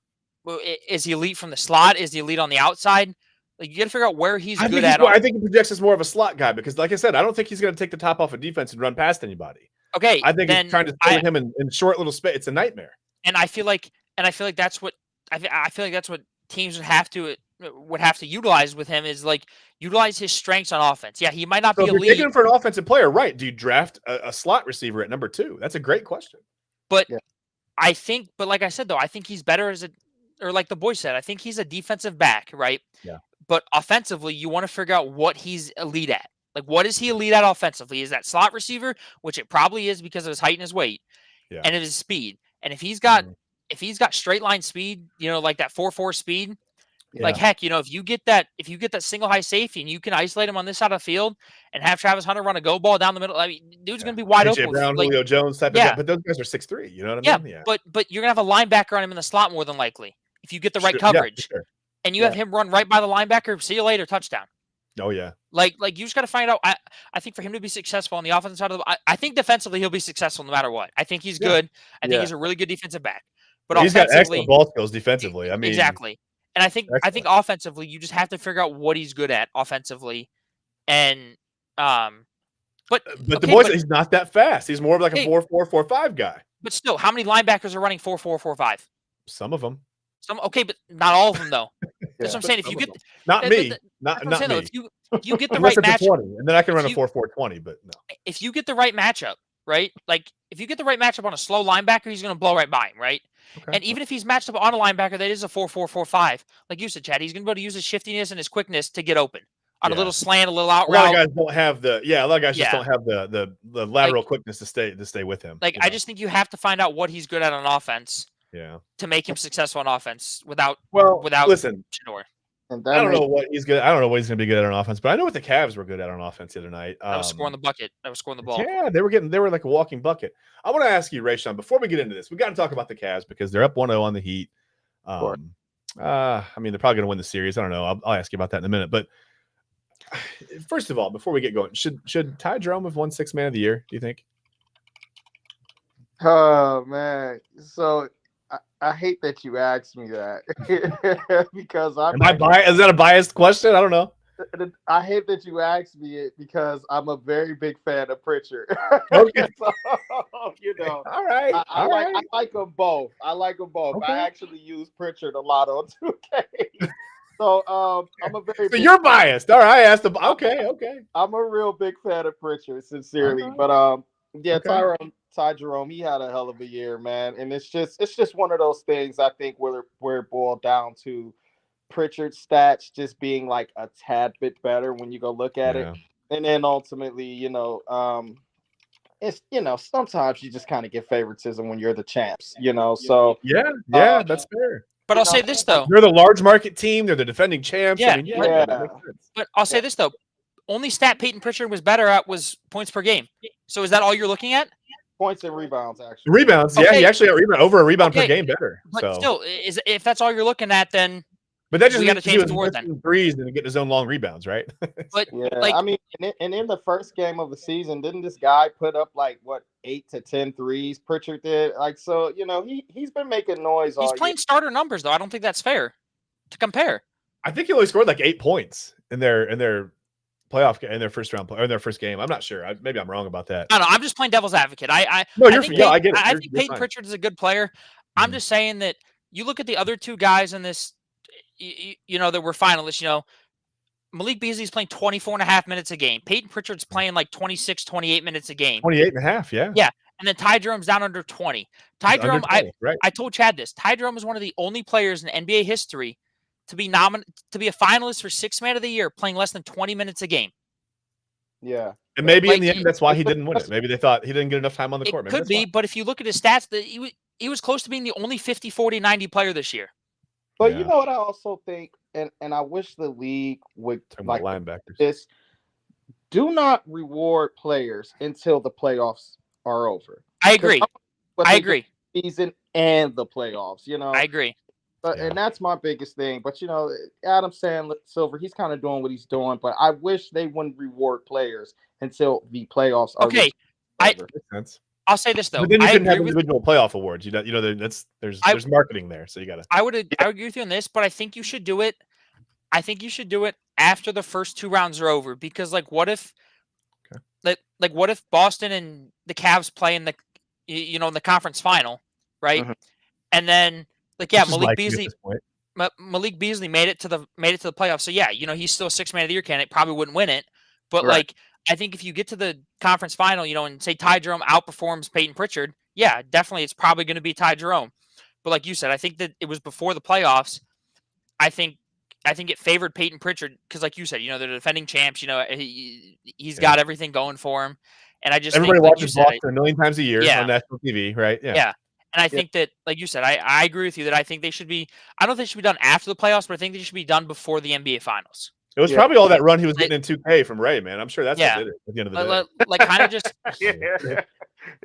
Speaker 2: is he elite from the slot? Is he elite on the outside? Like, you got to figure out where he's good at.
Speaker 1: I think he projects as more of a slot guy because, like I said, I don't think he's going to take the top off of defense and run past anybody.
Speaker 2: Okay,
Speaker 1: I think he's trying to put him in short little space. It's a nightmare.
Speaker 2: And I feel like that's what teams would have to utilize with him is like utilize his strengths on offense. Yeah, he might not be elite.
Speaker 1: If you're taking him for an offensive player, right? Do you draft a slot receiver at number 2? That's a great question.
Speaker 2: But I think, like I said though, I think he's better or like the boy said, I think he's a defensive back, right?
Speaker 1: Yeah.
Speaker 2: But offensively, you want to figure out what he's elite at. Like, what is he elite at offensively? Is that slot receiver, which it probably is because of his height and his weight, and of his speed. And if he's got straight line speed, you know, like that 4.4 speed, like heck, you know, if you get that single high safety and you can isolate him on this side of the field and have Travis Hunter run a go ball down the middle, I mean, dude's gonna be wide open.
Speaker 1: Brown, Julio Jones type of guy, but those guys are 6'3", you know what I mean?
Speaker 2: Yeah, but you're gonna have a linebacker on him in the slot more than likely if you get the right coverage. And you have him run right by the linebacker. See you later, touchdown.
Speaker 1: Oh yeah.
Speaker 2: Like you just got to find out. I think for him to be successful on the offensive side of the, I think defensively he'll be successful no matter what. I think he's good. I think he's a really good defensive back. But
Speaker 1: He's got
Speaker 2: offensively,
Speaker 1: excellent ball skills defensively. I mean,
Speaker 2: exactly. And I think offensively, you just have to figure out what he's good at offensively, and but
Speaker 1: the boys, he's not that fast. He's more of like a 4-4-4-5 guy.
Speaker 2: But still, how many linebackers are running 4-4-4-5?
Speaker 1: Some of them.
Speaker 2: But not all of them though. That's what I'm saying. If you get
Speaker 1: not me. Though,
Speaker 2: if you get the right matchup,
Speaker 1: and then I can run a 4-4-20, but no.
Speaker 2: If you get the right matchup, right? Like if you get the right matchup on a slow linebacker, he's going to blow right by him, right? Okay. And even if he's matched up on a linebacker that is a 4-4-4-5, like you said, Chad, he's going to be able to use his shiftiness and his quickness to get open on a little slant, a little out route.
Speaker 1: A lot of guys don't have just don't have the lateral quickness to stay with him.
Speaker 2: Like I just think you have to find out what he's good at on offense.
Speaker 1: Yeah.
Speaker 2: To make him successful on offense without
Speaker 1: listen.
Speaker 2: Shador.
Speaker 1: I don't know what he's good. I don't know what he's going to be good at on offense, but I know what the Cavs were good at on offense the other night.
Speaker 2: I was scoring the bucket. I was scoring the ball.
Speaker 1: Yeah, they were like a walking bucket. I want to ask you, Rayshone, before we get into this, we got to talk about the Cavs because they're up 1-0 on the Heat. I mean, they're probably going to win the series. I don't know. I'll ask you about that in a minute. But first of all, before we get going, should Ty Jerome have won Sixth Man of the Year? Do you think?
Speaker 4: Oh man, so. I hate that you asked me that because
Speaker 1: Am I biased? Is that a biased question? I don't know.
Speaker 4: I hate that you asked me it because I'm a very big fan of Pritchard.
Speaker 1: Okay.
Speaker 4: So,
Speaker 1: all right.
Speaker 4: I like them both. Okay. I actually use Pritchard a lot on 2K. So I'm a very.
Speaker 1: So you're biased. All right. I asked them. Okay.
Speaker 4: I'm a real big fan of Pritchard, sincerely.
Speaker 1: Okay.
Speaker 4: But Ty Jerome, he had a hell of a year, man. And it's just one of those things, I think, where it boiled down to Pritchard's stats just being like a tad bit better when you go look at it. And then ultimately, it's sometimes you just kind of get favoritism when you're the champs, So
Speaker 1: that's fair.
Speaker 2: But I'll say this though.
Speaker 1: They're the large market team, they're the defending champs.
Speaker 2: Yeah,
Speaker 1: I mean,
Speaker 2: but I'll say this though. Only stat Peyton Pritchard was better at was points per game. So is that all you're looking at?
Speaker 4: Points and rebounds, actually.
Speaker 1: Rebounds, he actually got over a rebound per game better.
Speaker 2: But still, if that's all you're looking at, then
Speaker 1: but that just
Speaker 2: got to change the word
Speaker 1: then. Threes and get his own long rebounds, right?
Speaker 2: But
Speaker 4: I mean, and in the first game of the season, didn't this guy put up 8 to 10 threes? Pritchard did. So he's been making noise.
Speaker 2: He's playing starter numbers though. I don't think that's fair to compare.
Speaker 1: I think he only scored 8 points in their playoff in their first round or in their first game. I'm not sure. Maybe I'm wrong about that.
Speaker 2: I don't know. I'm just playing devil's advocate. I get it. I think Peyton Pritchard is a good player. I'm just saying that you look at the other two guys in this, that were finalists. Malik Beasley's playing 24.5 minutes a game. Peyton Pritchard's playing 26, 28 minutes a game.
Speaker 1: 28.5, yeah.
Speaker 2: Yeah. And then Ty Jerome's down under 20. Ty Jerome, I told Chad this. Ty Jerome is one of the only players in NBA history to be a finalist for Sixth Man of the Year, playing less than 20 minutes a game.
Speaker 4: Yeah.
Speaker 1: And maybe in the end, that's why he didn't win it. Maybe they thought he didn't get enough time on the court.
Speaker 2: It could be, but if you look at his stats, he was close to being the only 50, 40, 90 player this year.
Speaker 4: But you know what I also think, and I wish the league would
Speaker 1: linebackers.
Speaker 4: This do not reward players until the playoffs are over.
Speaker 2: I agree.
Speaker 4: Season and the playoffs,
Speaker 2: I agree.
Speaker 4: And that's my biggest thing. But Adam Silver, he's kind of doing what he's doing. But I wish they wouldn't reward players until the playoffs are over.
Speaker 1: Makes sense.
Speaker 2: I'll say this though.
Speaker 1: But then you couldn't have individual playoff awards. There's marketing there, so you got to.
Speaker 2: I would agree with you on this, but I think you should do it. I think you should do it after the first 2 rounds are over, because what if, what if Boston and the Cavs play in the, in the conference final, right? Mm-hmm. And then Malik Beasley made it to the playoffs. So he's still a Sixth Man of the Year candidate. Probably wouldn't win it, but I think if you get to the conference final, and say Ty Jerome outperforms Peyton Pritchard, yeah, definitely it's probably going to be Ty Jerome. But like you said, I think that it was before the playoffs. I think it favored Peyton Pritchard because, like you said, they're the defending champs. He's got everything going for him, and I just
Speaker 1: everybody watches Boston a million times a year on national TV, right?
Speaker 2: Yeah. And I think that, like you said, I agree with you that I think they should be. I don't think they should be done after the playoffs, but I think they should be done before the NBA Finals.
Speaker 1: It was probably all that run he was getting in 2K from Ray, man. I'm sure that's what did it at the end of the day.
Speaker 2: Kind of just,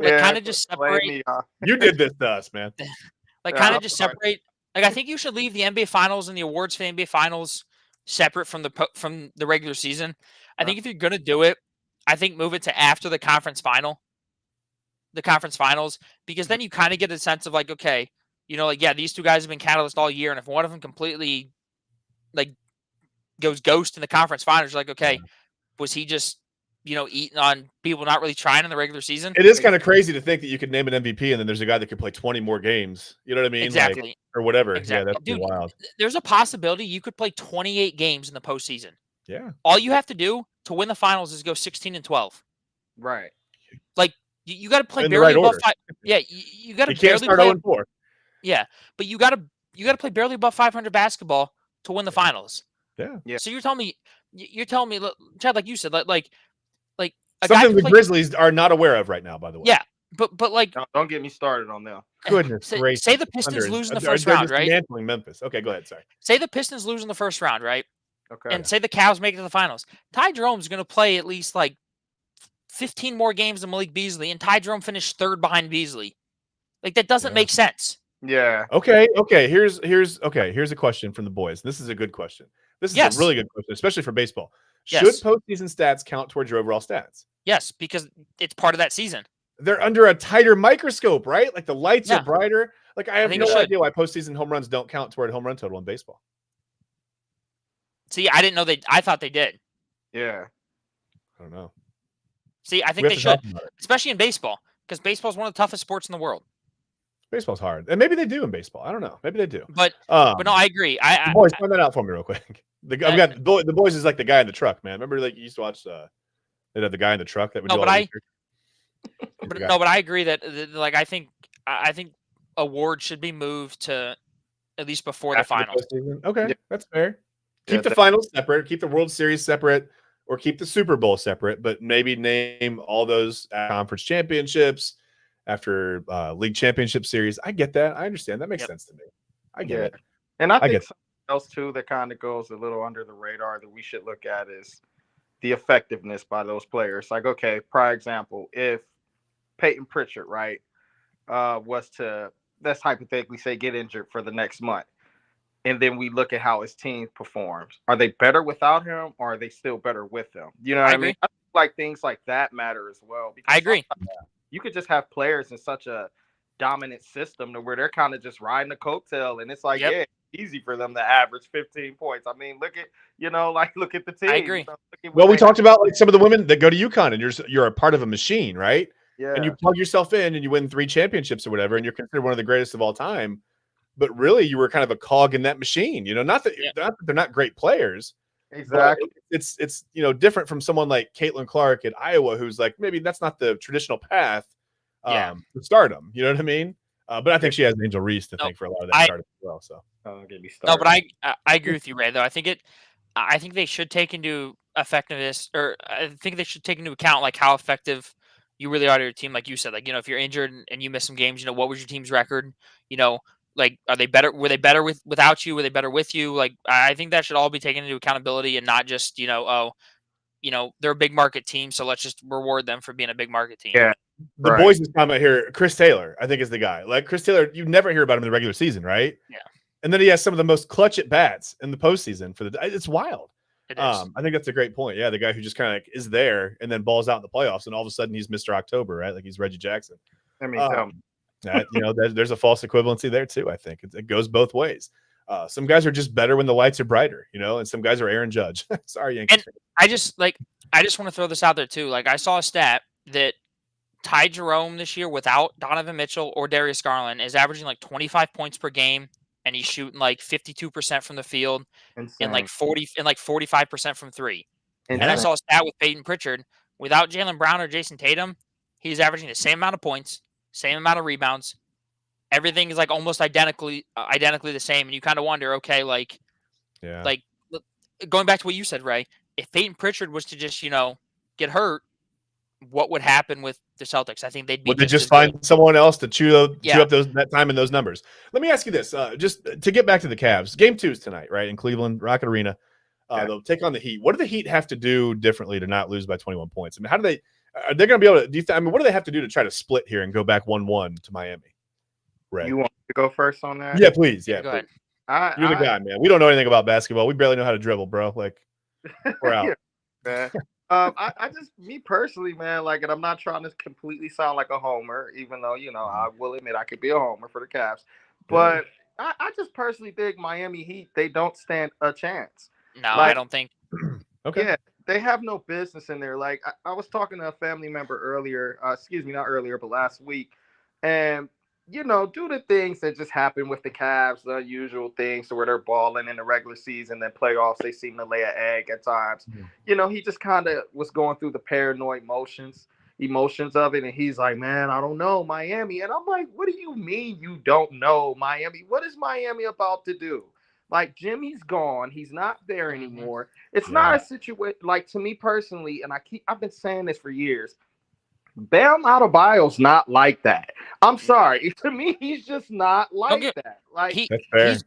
Speaker 2: kind of just separate.
Speaker 1: You did this to us, man.
Speaker 2: Kind of just separate. I think you should leave the NBA Finals and the awards for the NBA Finals separate from the regular season. I think if you're gonna do it, I think move it to after the conference finals, because then you kind of get a sense of like, okay, these two guys have been catalyst all year, and if one of them completely like goes ghost in the conference finals, you're like, okay, was he just eating on people not really trying in the regular season?
Speaker 1: It is kind of crazy to think that you could name an MVP and then there's a guy that could play 20 more games. You know what I mean?
Speaker 2: Exactly.
Speaker 1: Like, or whatever.
Speaker 2: Exactly.
Speaker 1: Yeah, that's
Speaker 2: Dude,
Speaker 1: wild.
Speaker 2: There's a possibility you could play 28 games in the postseason.
Speaker 1: Yeah.
Speaker 2: All you have to do to win the finals is go 16-12.
Speaker 4: Right.
Speaker 2: Like you got to play
Speaker 1: In the
Speaker 2: barely
Speaker 1: right
Speaker 2: above
Speaker 1: order.
Speaker 2: 5. Yeah, you got to
Speaker 1: You can't
Speaker 2: barely
Speaker 1: start
Speaker 2: play.
Speaker 1: 0-4.
Speaker 2: Yeah, but you got to play barely above 500 basketball to win the finals.
Speaker 1: Yeah.
Speaker 2: So you're telling me, Chad, like you said, like a
Speaker 1: something
Speaker 2: guy
Speaker 1: the Grizzlies are not aware of right now, by the way.
Speaker 2: Yeah, but like,
Speaker 4: don't get me started on them.
Speaker 1: Goodness gracious.
Speaker 2: Say the Pistons lose in the first round, right?
Speaker 1: Dismantling Memphis. Okay, go ahead. Sorry.
Speaker 2: Say the Pistons lose in the first round, right?
Speaker 4: Okay.
Speaker 2: And say the Cavs make it to the finals. Ty Jerome's going to play at least like 15 more games than Malik Beasley, and Ty Jerome finished third behind Beasley. Like that doesn't make sense.
Speaker 4: Yeah.
Speaker 1: Okay. Here's a question from the boys. This is a good question. This is a really good question, especially for baseball. Should postseason stats count towards your overall stats?
Speaker 2: Yes, because it's part of that season.
Speaker 1: They're under a tighter microscope, right? Like the lights are brighter. Like I have no idea why postseason home runs don't count toward home run total in baseball.
Speaker 2: See, I didn't know I thought they did.
Speaker 4: Yeah.
Speaker 1: I don't know.
Speaker 2: See, I think they should, especially in baseball, because baseball is one of the toughest sports in the world.
Speaker 1: Baseball's hard, and maybe they do in baseball. I don't know. Maybe they do.
Speaker 2: But no, I agree.
Speaker 1: Boys, find that out for me real quick. I've got the boys is like the guy in the truck, man. Remember, like you used to watch they'd have the guy in the truck that would do all the research?
Speaker 2: But I agree that like I think awards should be moved to at least before the finals.
Speaker 1: Okay, that's fair. Keep the finals separate. Keep the World Series separate, or keep the Super Bowl separate. But maybe name all those conference championships after league championship series. I get that. I understand. That makes sense to me. I get it.
Speaker 4: And I think something else too that kind of goes a little under the radar that we should look at is the effectiveness by those players. Like, okay, prime example, if Peyton Pritchard, right, was to, let's hypothetically say, get injured for the next month, and then we look at how his team performs. Are they better without him, or are they still better with him? You know what I mean? I think like things like that matter as well. Because
Speaker 2: I agree.
Speaker 4: You could just have players in such a dominant system to where they're kind of just riding the coattail, and it's like, yeah, easy for them to average 15 points. I mean, look at the team.
Speaker 2: I agree.
Speaker 1: Well, we talked about like some of the women that go to UConn, and you're a part of a machine, right?
Speaker 4: Yeah.
Speaker 1: And you plug yourself in, and you win 3 championships or whatever, and you're considered one of the greatest of all time. But really, you were kind of a cog in that machine. Not that they're not great players.
Speaker 4: Exactly.
Speaker 1: It's different from someone like Caitlin Clark at Iowa, who's like maybe that's not the traditional path to stardom. You know what I mean? But I think she has Angel Reese to thank for a lot of that stardom as well. So
Speaker 2: no, but I agree with you, Ray. Though I think they should take into effectiveness, or I think they should take into account like how effective you really are to your team. Like you said, like if you're injured and you miss some games, what was your team's record? Like, are they better? Were they better without you? Were they better with you? Like, I think that should all be taken into accountability and not just, they're a big market team, so let's just reward them for being a big market team.
Speaker 4: Yeah.
Speaker 1: The boys' comment here, Chris Taylor, I think is the guy. Like Chris Taylor, you never hear about him in the regular season, right?
Speaker 2: Yeah.
Speaker 1: And then he has some of the most clutch at bats in the postseason it's wild.
Speaker 2: It is.
Speaker 1: I think that's a great point. Yeah, the guy who just kind of is there and then balls out in the playoffs, and all of a sudden he's Mr. October, right? Like he's Reggie Jackson.
Speaker 4: I mean,
Speaker 1: there's a false equivalency there too. I think it goes both ways. Some guys are just better when the lights are brighter, and some guys are Aaron Judge. Sorry, Yankees.
Speaker 2: And I just want to throw this out there too. Like I saw a stat that Ty Jerome this year without Donovan Mitchell or Darius Garland is averaging like 25 points per game, and he's shooting like 52% from the field and like 45% from three. And I saw a stat with Peyton Pritchard without Jaylen Brown or Jason Tatum, he's averaging the same amount of points, same amount of rebounds. Everything is like almost identically the same, and you kind of wonder, okay, like going back to what you said, Ray, if Peyton Pritchard was to just get hurt, what would happen with the Celtics? I think they'd be.
Speaker 1: Would they just find someone else to chew up that time and those numbers? Let me ask you this: just to get back to the Cavs, Game 2 is tonight, right, in Cleveland, Rocket Arena. They'll take on the Heat. What do the Heat have to do differently to not lose by 21 points? I mean, how do they? Are they going to be able to? What do they have to do to try to split here and go back 1-1 to Miami? Ray.
Speaker 4: You want to go first on that?
Speaker 1: Yeah, please. Yeah,
Speaker 2: go ahead.
Speaker 1: You're the guy, man. We don't know anything about basketball. We barely know how to dribble, bro. Like, we're out.
Speaker 4: Yeah, man. I just, me personally, man, like, and I'm not trying to completely sound like a homer, even though, I will admit I could be a homer for the Cavs. But I just personally think Miami Heat, they don't stand a chance.
Speaker 2: No, I don't think.
Speaker 1: Okay.
Speaker 4: Yeah, they have no business in there. Like, I was talking to a family member earlier, excuse me, not earlier, but last week. And, due to things that just happen with the Cavs, the usual things to where they're balling in the regular season, then playoffs, they seem to lay an egg at times. He just kind of was going through the paranoid emotions of it. And he's like, man, I don't know, Miami. And I'm like, what do you mean you don't know Miami? What is Miami about to do? Like, Jimmy's gone. He's not there anymore. It's not a situation, like, to me personally, and I've been saying this for years, Bam Adebayo's not like that. I'm sorry. To me, he's just not like that. Like,
Speaker 2: he's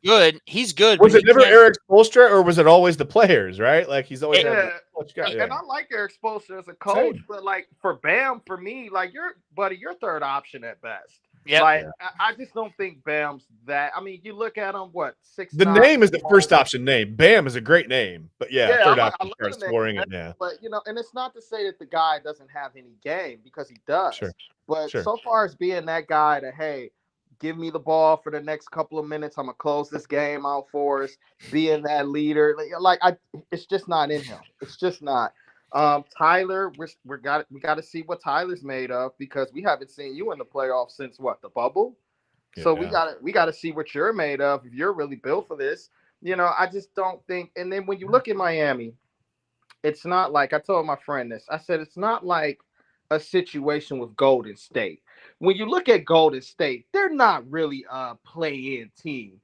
Speaker 2: good. He's good.
Speaker 1: Was it never Eric Spoelstra, or was it always the players, right? Like, he's always had
Speaker 4: and I like Eric Spoelstra as a coach, but like, for Bam, for me, like, you're third option at best.
Speaker 2: Yeah.
Speaker 4: Like, I just don't think Bam's that. I mean, you look at him, 6'9".
Speaker 1: The name is the first option name. Bam is a great name, but third option starts scoring it. Yeah,
Speaker 4: but and it's not to say that the guy doesn't have any game, because he does.
Speaker 1: Sure.
Speaker 4: But so far as being that guy to, hey, give me the ball for the next couple of minutes, I'm gonna close this game out for us, being that leader, it's just not in him. It's just not. Tyler, we got to see what Tyler's made of, because we haven't seen you in the playoffs since the bubble. So we got to see what you're made of, if you're really built for this. I just don't think. And then when you look at Miami, it's not like, I told my friend this. I said, it's not like a situation with Golden State. When you look at Golden State, they're not really a play-in team.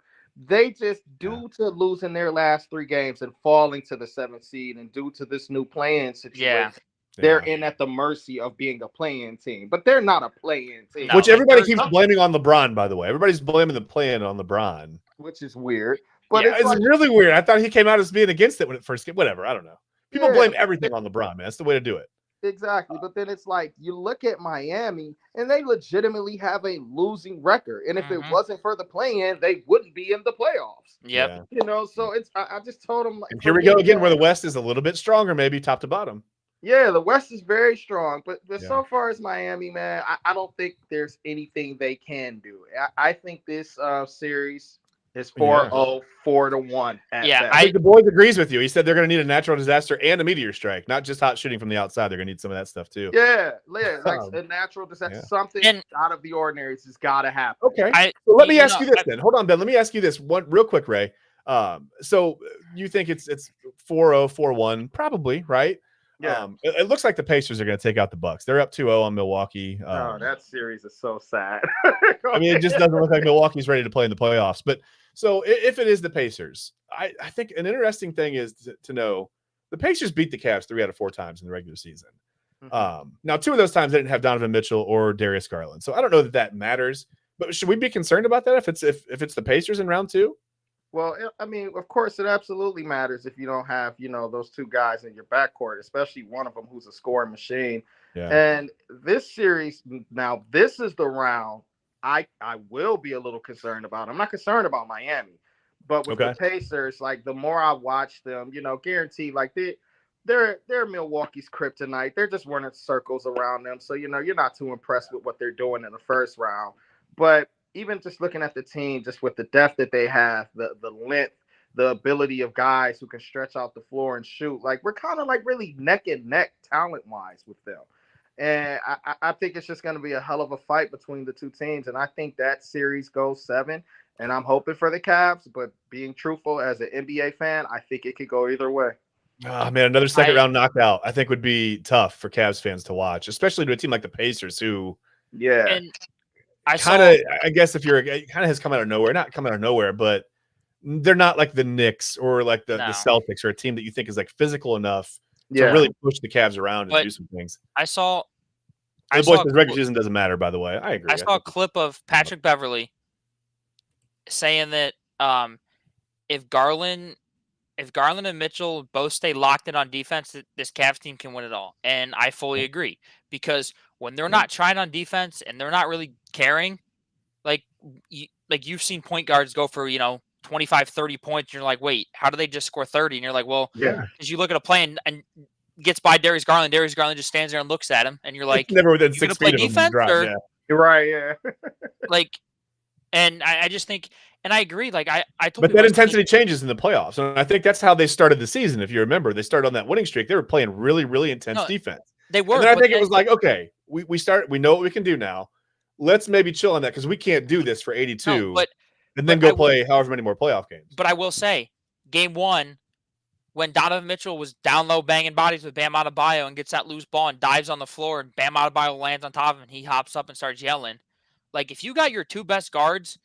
Speaker 4: They just, due to losing their last 3 games and falling to the 7th seed, and due to this new play-in situation, they're in at the mercy of being a play-in team. But they're not a play-in team.
Speaker 1: Which everybody keeps blaming on LeBron, by the way. Everybody's blaming the play-in on LeBron.
Speaker 4: Which is weird. But
Speaker 1: it's really weird. I thought he came out as being against it when it first came. Whatever, I don't know. People blame everything on LeBron, man. That's the way to do it.
Speaker 4: Exactly. But then it's like, you look at Miami, and they legitimately have a losing record. And if it wasn't for the play-in, they wouldn't be in the playoffs.
Speaker 2: Yep.
Speaker 4: So it's, I just told them, like,
Speaker 1: and here we go again, where the West is a little bit stronger, maybe top to bottom.
Speaker 4: Yeah, the West is very strong. But so far as Miami, man, I don't think there's anything they can do. I think this series is 4-0, 4-1.
Speaker 1: I think the boys agrees with you. He said they're going to need a natural disaster and a meteor strike, not just hot shooting from the outside. They're going to need some of that stuff too.
Speaker 4: Yeah, like a natural disaster, something out of the ordinary has got to happen.
Speaker 1: Okay, so let me ask you this then. Hold on, Ben. Let me ask you this one real quick, Ray. So you think it's 4-0, 4-1, probably, right?
Speaker 4: Yeah.
Speaker 1: It looks like the Pacers are going to take out the Bucks. They're up 2-0 on Milwaukee.
Speaker 4: That series is so sad.
Speaker 1: I mean, it just doesn't look like Milwaukee's ready to play in the playoffs. But so if it is the Pacers, I think an interesting thing is to know the Pacers beat the Cavs 3 out of 4 times in the regular season. Now, 2 of those times they didn't have Donovan Mitchell or Darius Garland. So I don't know that matters. But should we be concerned about that if it's the Pacers in round 2?
Speaker 4: Well, I mean, of course, it absolutely matters if you don't have, those 2 guys in your backcourt, especially one of them who's a scoring machine. Yeah. And this series, now, this is the round I will be a little concerned about. I'm not concerned about Miami, but with the Pacers, like, the more I watch them, guaranteed, like, they're Milwaukee's kryptonite. They're just running circles around them. So, you're not too impressed with what they're doing in the first round. But even just looking at the team, just with the depth that they have, the length, the ability of guys who can stretch out the floor and shoot, like, we're kind of like really neck and neck talent-wise with them. And I think it's just going to be a hell of a fight between the 2 teams. And I think that series goes 7. And I'm hoping for the Cavs. But being truthful, as an NBA fan, I think it could go either way.
Speaker 1: Oh, man, another second round knockout I think would be tough for Cavs fans to watch, especially to a team like the Pacers who –
Speaker 2: And
Speaker 1: I guess if it kind of has come out of nowhere, not come out of nowhere, but they're not like the Knicks or like the Celtics, or a team that you think is like physical enough to really push the Cavs around and do some things.
Speaker 2: The
Speaker 1: regular season doesn't matter, by the way. I agree.
Speaker 2: I saw a clip of Patrick Beverley saying that if Garland and Mitchell both stay locked in on defense, this Cavs team can win it all. And I fully agree, because when they're not trying on defense and they're not really caring, like you've seen point guards go for, 25, 30 points. And you're like, wait, how do they just score 30? And you're like, well,
Speaker 1: Yeah.
Speaker 2: because you look at a play and gets by Darius Garland. Darius Garland just stands there and looks at him. And you're like,
Speaker 1: It's never within
Speaker 2: you
Speaker 1: 6
Speaker 2: play
Speaker 1: feet of him.
Speaker 2: defense or
Speaker 1: Yeah.
Speaker 4: You're right. Yeah.
Speaker 2: like, and I just think, and I agree. Like I told
Speaker 1: But
Speaker 2: people
Speaker 1: that
Speaker 2: this
Speaker 1: intensity changes in the playoffs. And I think that's how they started the season. If you remember, they started on that winning streak. They were playing really, really intense defense.
Speaker 2: They were.
Speaker 1: And then I think it was like, okay, we know what we can do now. Let's maybe chill on that because we can't do this for 82 and then go play however many more playoff games.
Speaker 2: But I will say, game 1, when Donovan Mitchell was down low banging bodies with Bam Adebayo and gets that loose ball and dives on the floor and Bam Adebayo lands on top of him and he hops up and starts yelling. Like, if you got your 2 best guards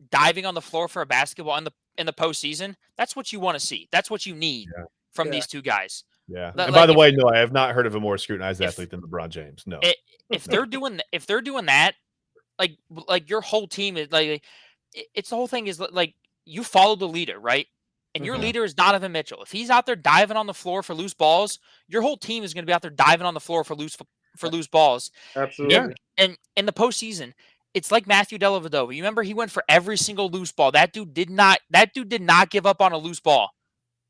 Speaker 2: diving on the floor for a basketball in the postseason, that's what you want to see. That's what you need from these 2 guys.
Speaker 1: Yeah.
Speaker 2: Like,
Speaker 1: and by the way, no, I have not heard of a more scrutinized athlete than LeBron James. No.
Speaker 2: If they're doing that, like your whole team is like, it's the whole thing is like you follow the leader, right? And your leader is Donovan Mitchell. If he's out there diving on the floor for loose balls, your whole team is going to be out there diving on the floor for loose balls.
Speaker 4: Absolutely.
Speaker 2: And in the postseason, it's like Matthew Dellavedova. You remember he went for every single loose ball. That dude did not give up on a loose ball.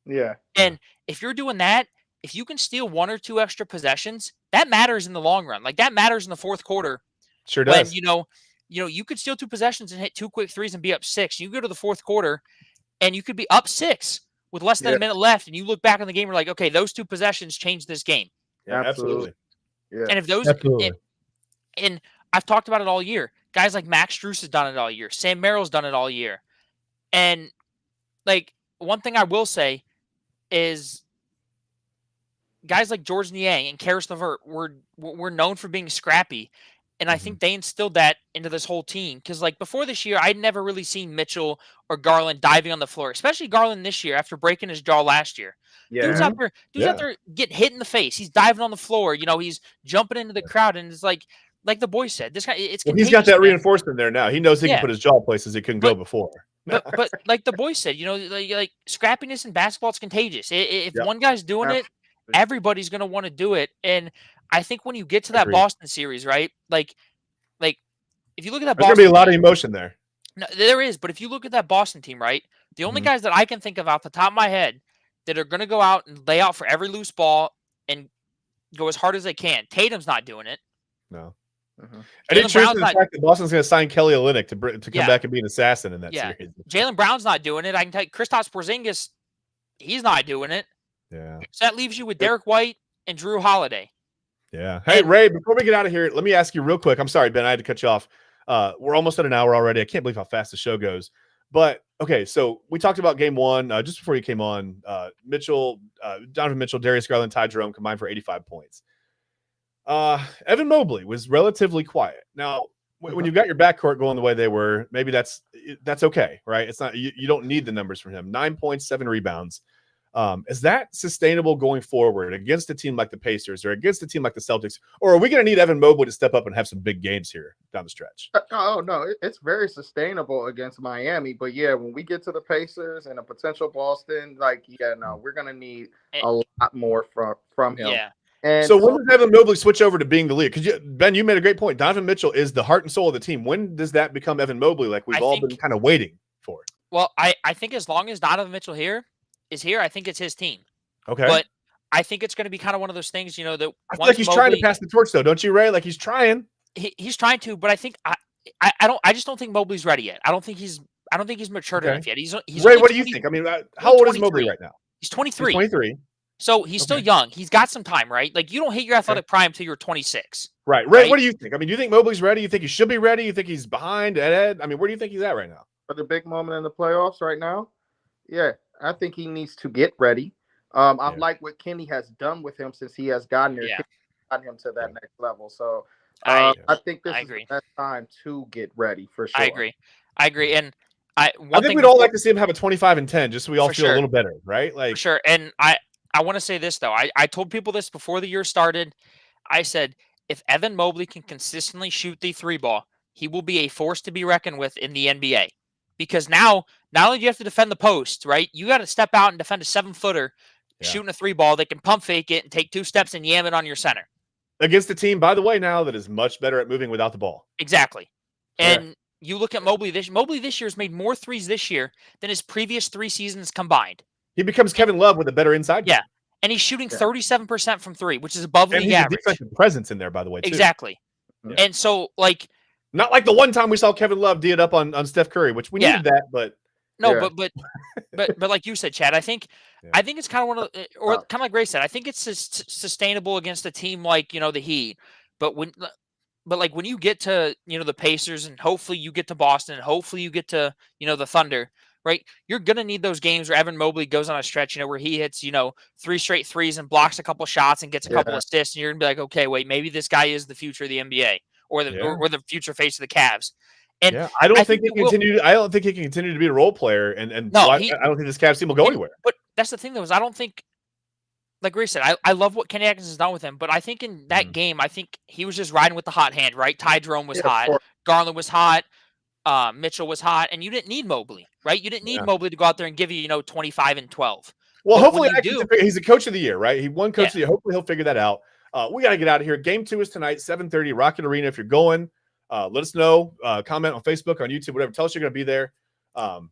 Speaker 4: Yeah.
Speaker 2: And if you're doing that, if you can steal 1 or 2 extra possessions, that matters in the long run. Like that matters in the fourth quarter.
Speaker 1: Sure does.
Speaker 2: When you could steal 2 possessions and hit 2 quick threes and be up 6. You go to the fourth quarter and you could be up 6 with less than a minute left, and you look back on the game, you're like, okay, those 2 possessions changed this game.
Speaker 1: Yeah, absolutely.
Speaker 4: Yeah.
Speaker 2: And if those and I've talked about it all year. Guys like Max Strus has done it all year. Sam Merrill's done it all year. And like one thing I will say is guys like George Niang and Karis LeVert were known for being scrappy. And I think they instilled that into this whole team. Because, like, before this year, I'd never really seen Mitchell or Garland diving on the floor, especially Garland this year after breaking his jaw last year.
Speaker 4: Yeah.
Speaker 2: Dude's out there getting hit in the face. He's diving on the floor. He's jumping into the crowd. And it's like the boy said, this guy, it's
Speaker 1: he's got that reinforcement there now. He knows he can put his jaw places he couldn't go before.
Speaker 2: but like the boy said, like scrappiness in basketball, it's contagious. If one guy's doing it, everybody's going to want to do it. And I think when you get to that Boston series, right? Like if you look at that Boston,
Speaker 1: there's going to be a lot of emotion there.
Speaker 2: No, there is. But if you look at that Boston team, right? The only guys that I can think of off the top of my head that are going to go out and lay out for every loose ball and go as hard as they can. Tatum's not doing it.
Speaker 1: No. And it's true to the fact that Boston's going to sign Kelly Olynyk to come back and be an assassin in that series.
Speaker 2: Jaylen Brown's not doing it. I can tell you, Kristaps Porzingis, he's not doing it.
Speaker 1: Yeah.
Speaker 2: So that leaves you with Derek White and Drew Holiday.
Speaker 1: Yeah. Hey, Ray, before we get out of here, let me ask you real quick. I'm sorry, Ben, I had to cut you off. We're almost at an hour already. I can't believe how fast the show goes. But, okay, so we talked about game 1 just before you came on. Donovan Mitchell, Darius Garland, Ty Jerome combined for 85 points. Evan Mobley was relatively quiet. Now, when you've got your backcourt going the way they were, maybe that's okay, right? It's not you don't need the numbers from him. 9 points, 7 rebounds. Is that sustainable going forward against a team like the Pacers or against a team like the Celtics? Or are we going to need Evan Mobley to step up and have some big games here down the stretch?
Speaker 4: Oh, no, it's very sustainable against Miami. But, yeah, when we get to the Pacers and a potential Boston, we're going to need a lot more from him.
Speaker 2: Yeah.
Speaker 4: And
Speaker 1: so when does Evan Mobley switch over to being the lead? Because Ben, you made a great point. Donovan Mitchell is the heart and soul of the team. When does that become Evan Mobley like we've all been kind of waiting for?
Speaker 2: Well, I think as long as Donovan Mitchell is here, I think it's his team.
Speaker 1: Okay.
Speaker 2: But I think it's going to be kind of one of those things, that
Speaker 1: I feel like he's trying to pass the torch, though, don't you, Ray? Like he's trying.
Speaker 2: He's trying to, but I think I just don't think Mobley's ready yet. I don't think he's matured enough yet. He's
Speaker 1: Ray, what do you think? I mean, how old is Mobley right now?
Speaker 2: He's 23.
Speaker 1: He's 23.
Speaker 2: So he's still young. He's got some time, right? Like you don't hit your athletic prime till you're 26.
Speaker 1: Right. Ray, what do you think? I mean, do you think Mobley's ready? You think he should be ready? You think he's behind Ed? I mean, where do you think he's at right now?
Speaker 4: For the big moment in the playoffs right now? Yeah, I think he needs to get ready. I like what Kenny has done with him since he has gotten there, gotten him to that next level. So I think this is the best time to get ready for sure.
Speaker 2: I agree. And
Speaker 1: I think we'd all like to see him have a 25 and 10 just so we all feel a little better, right? Like
Speaker 2: for sure. And I want to say this, though. I told people this before the year started. I said, if Evan Mobley can consistently shoot the 3-ball, he will be a force to be reckoned with in the NBA. Because now, not only do you have to defend the post, right? You got to step out and defend a 7-footer shooting a 3-ball that can pump fake it and take 2 steps and yam it on your center.
Speaker 1: Against a team, by the way, now that is much better at moving without the ball.
Speaker 2: Exactly. And you look at Mobley this year has made more threes this year than his previous 3 seasons combined.
Speaker 1: He becomes Kevin Love with a better inside game.
Speaker 2: Yeah. And he's shooting 37% from 3, which is above
Speaker 1: And
Speaker 2: league
Speaker 1: he's
Speaker 2: average.
Speaker 1: a defensive presence in there, by the way, too.
Speaker 2: Exactly.
Speaker 1: Yeah.
Speaker 2: And so, like,
Speaker 1: not like the one time we saw Kevin Love D it up on Steph Curry, which we needed that, but
Speaker 2: no, but like you said, Chad, I think it's kind of one of, or kind of like Ray said, I think it's sustainable against a team like, you know, the Heat. But when you get to, you know, the Pacers, and hopefully you get to Boston, and hopefully you get to, you know, the Thunder, right? You're going to need those games where Evan Mobley goes on a stretch, you know, where he hits, you know, 3 straight threes and blocks a couple shots and gets a couple assists. And you're going to be like, okay, wait, maybe this guy is the future of the NBA or the future face of the Cavs. And
Speaker 1: I don't think he can continue. I don't think he can continue to be a role player. And no, I don't think this Cavs team will go anywhere.
Speaker 2: But that's the thing, though, is I don't think, like Ray said, I love what Kenny Atkins has done with him, but I think in that game, I think he was just riding with the hot hand, right? Ty Jerome was hot. Garland was hot. Mitchell was hot, and you didn't need Mobley, right? You didn't need Mobley to go out there and give you, you know, 25 and 12.
Speaker 1: Well, hopefully he's a coach of the year, right? He won coach of the year. Hopefully he'll figure that out. We got to get out of here. Game 2 is tonight, 7:30, Rocket Arena. If you're going, let us know. Comment on Facebook, on YouTube, whatever. Tell us you're going to be there.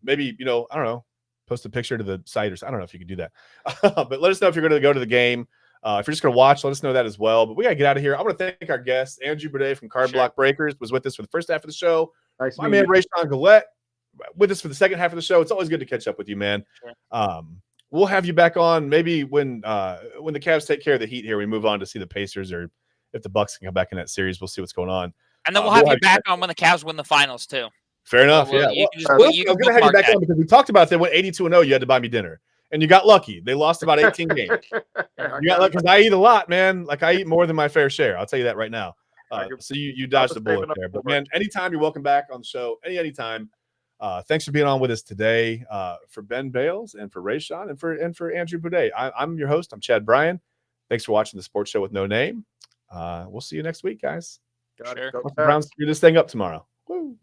Speaker 1: Maybe, you know, I don't know, post a picture to the site, or I don't know if you can do that. But let us know if you're going to go to the game. If you're just going to watch, let us know that as well. But we got to get out of here. I want to thank our guest, Andrew Buday from Card Block Breakers, was with us for the first half of the show.
Speaker 4: Nice
Speaker 1: My man, Rayshone Gullatt, with us for the second half of the show. It's always good to catch up with you, man. Sure. We'll have you back on maybe when the Cavs take care of the Heat here. We move on to see the Pacers, or if the Bucks can come back in that series. We'll see what's going on.
Speaker 2: And then we'll have you back on when the Cavs win the finals, too.
Speaker 1: Fair enough, yeah. I'm going to have you back on because we talked about they went 82-0. You had to buy me dinner. And you got lucky. They lost about 18 games. You got lucky because I eat a lot, man. Like, I eat more than my fair share. I'll tell you that right now. So you dodged the bullet there. But, man, anytime you're welcome back on the show, anytime. Thanks for being on with us today. For Ben Bales and for Rayshone and for Andrew Buday. I'm your host. I'm Chad Bryan. Thanks for watching the Sports Show with No Name. We'll see you next week, guys.
Speaker 2: Sure.
Speaker 1: Browns screw this thing up tomorrow. Woo.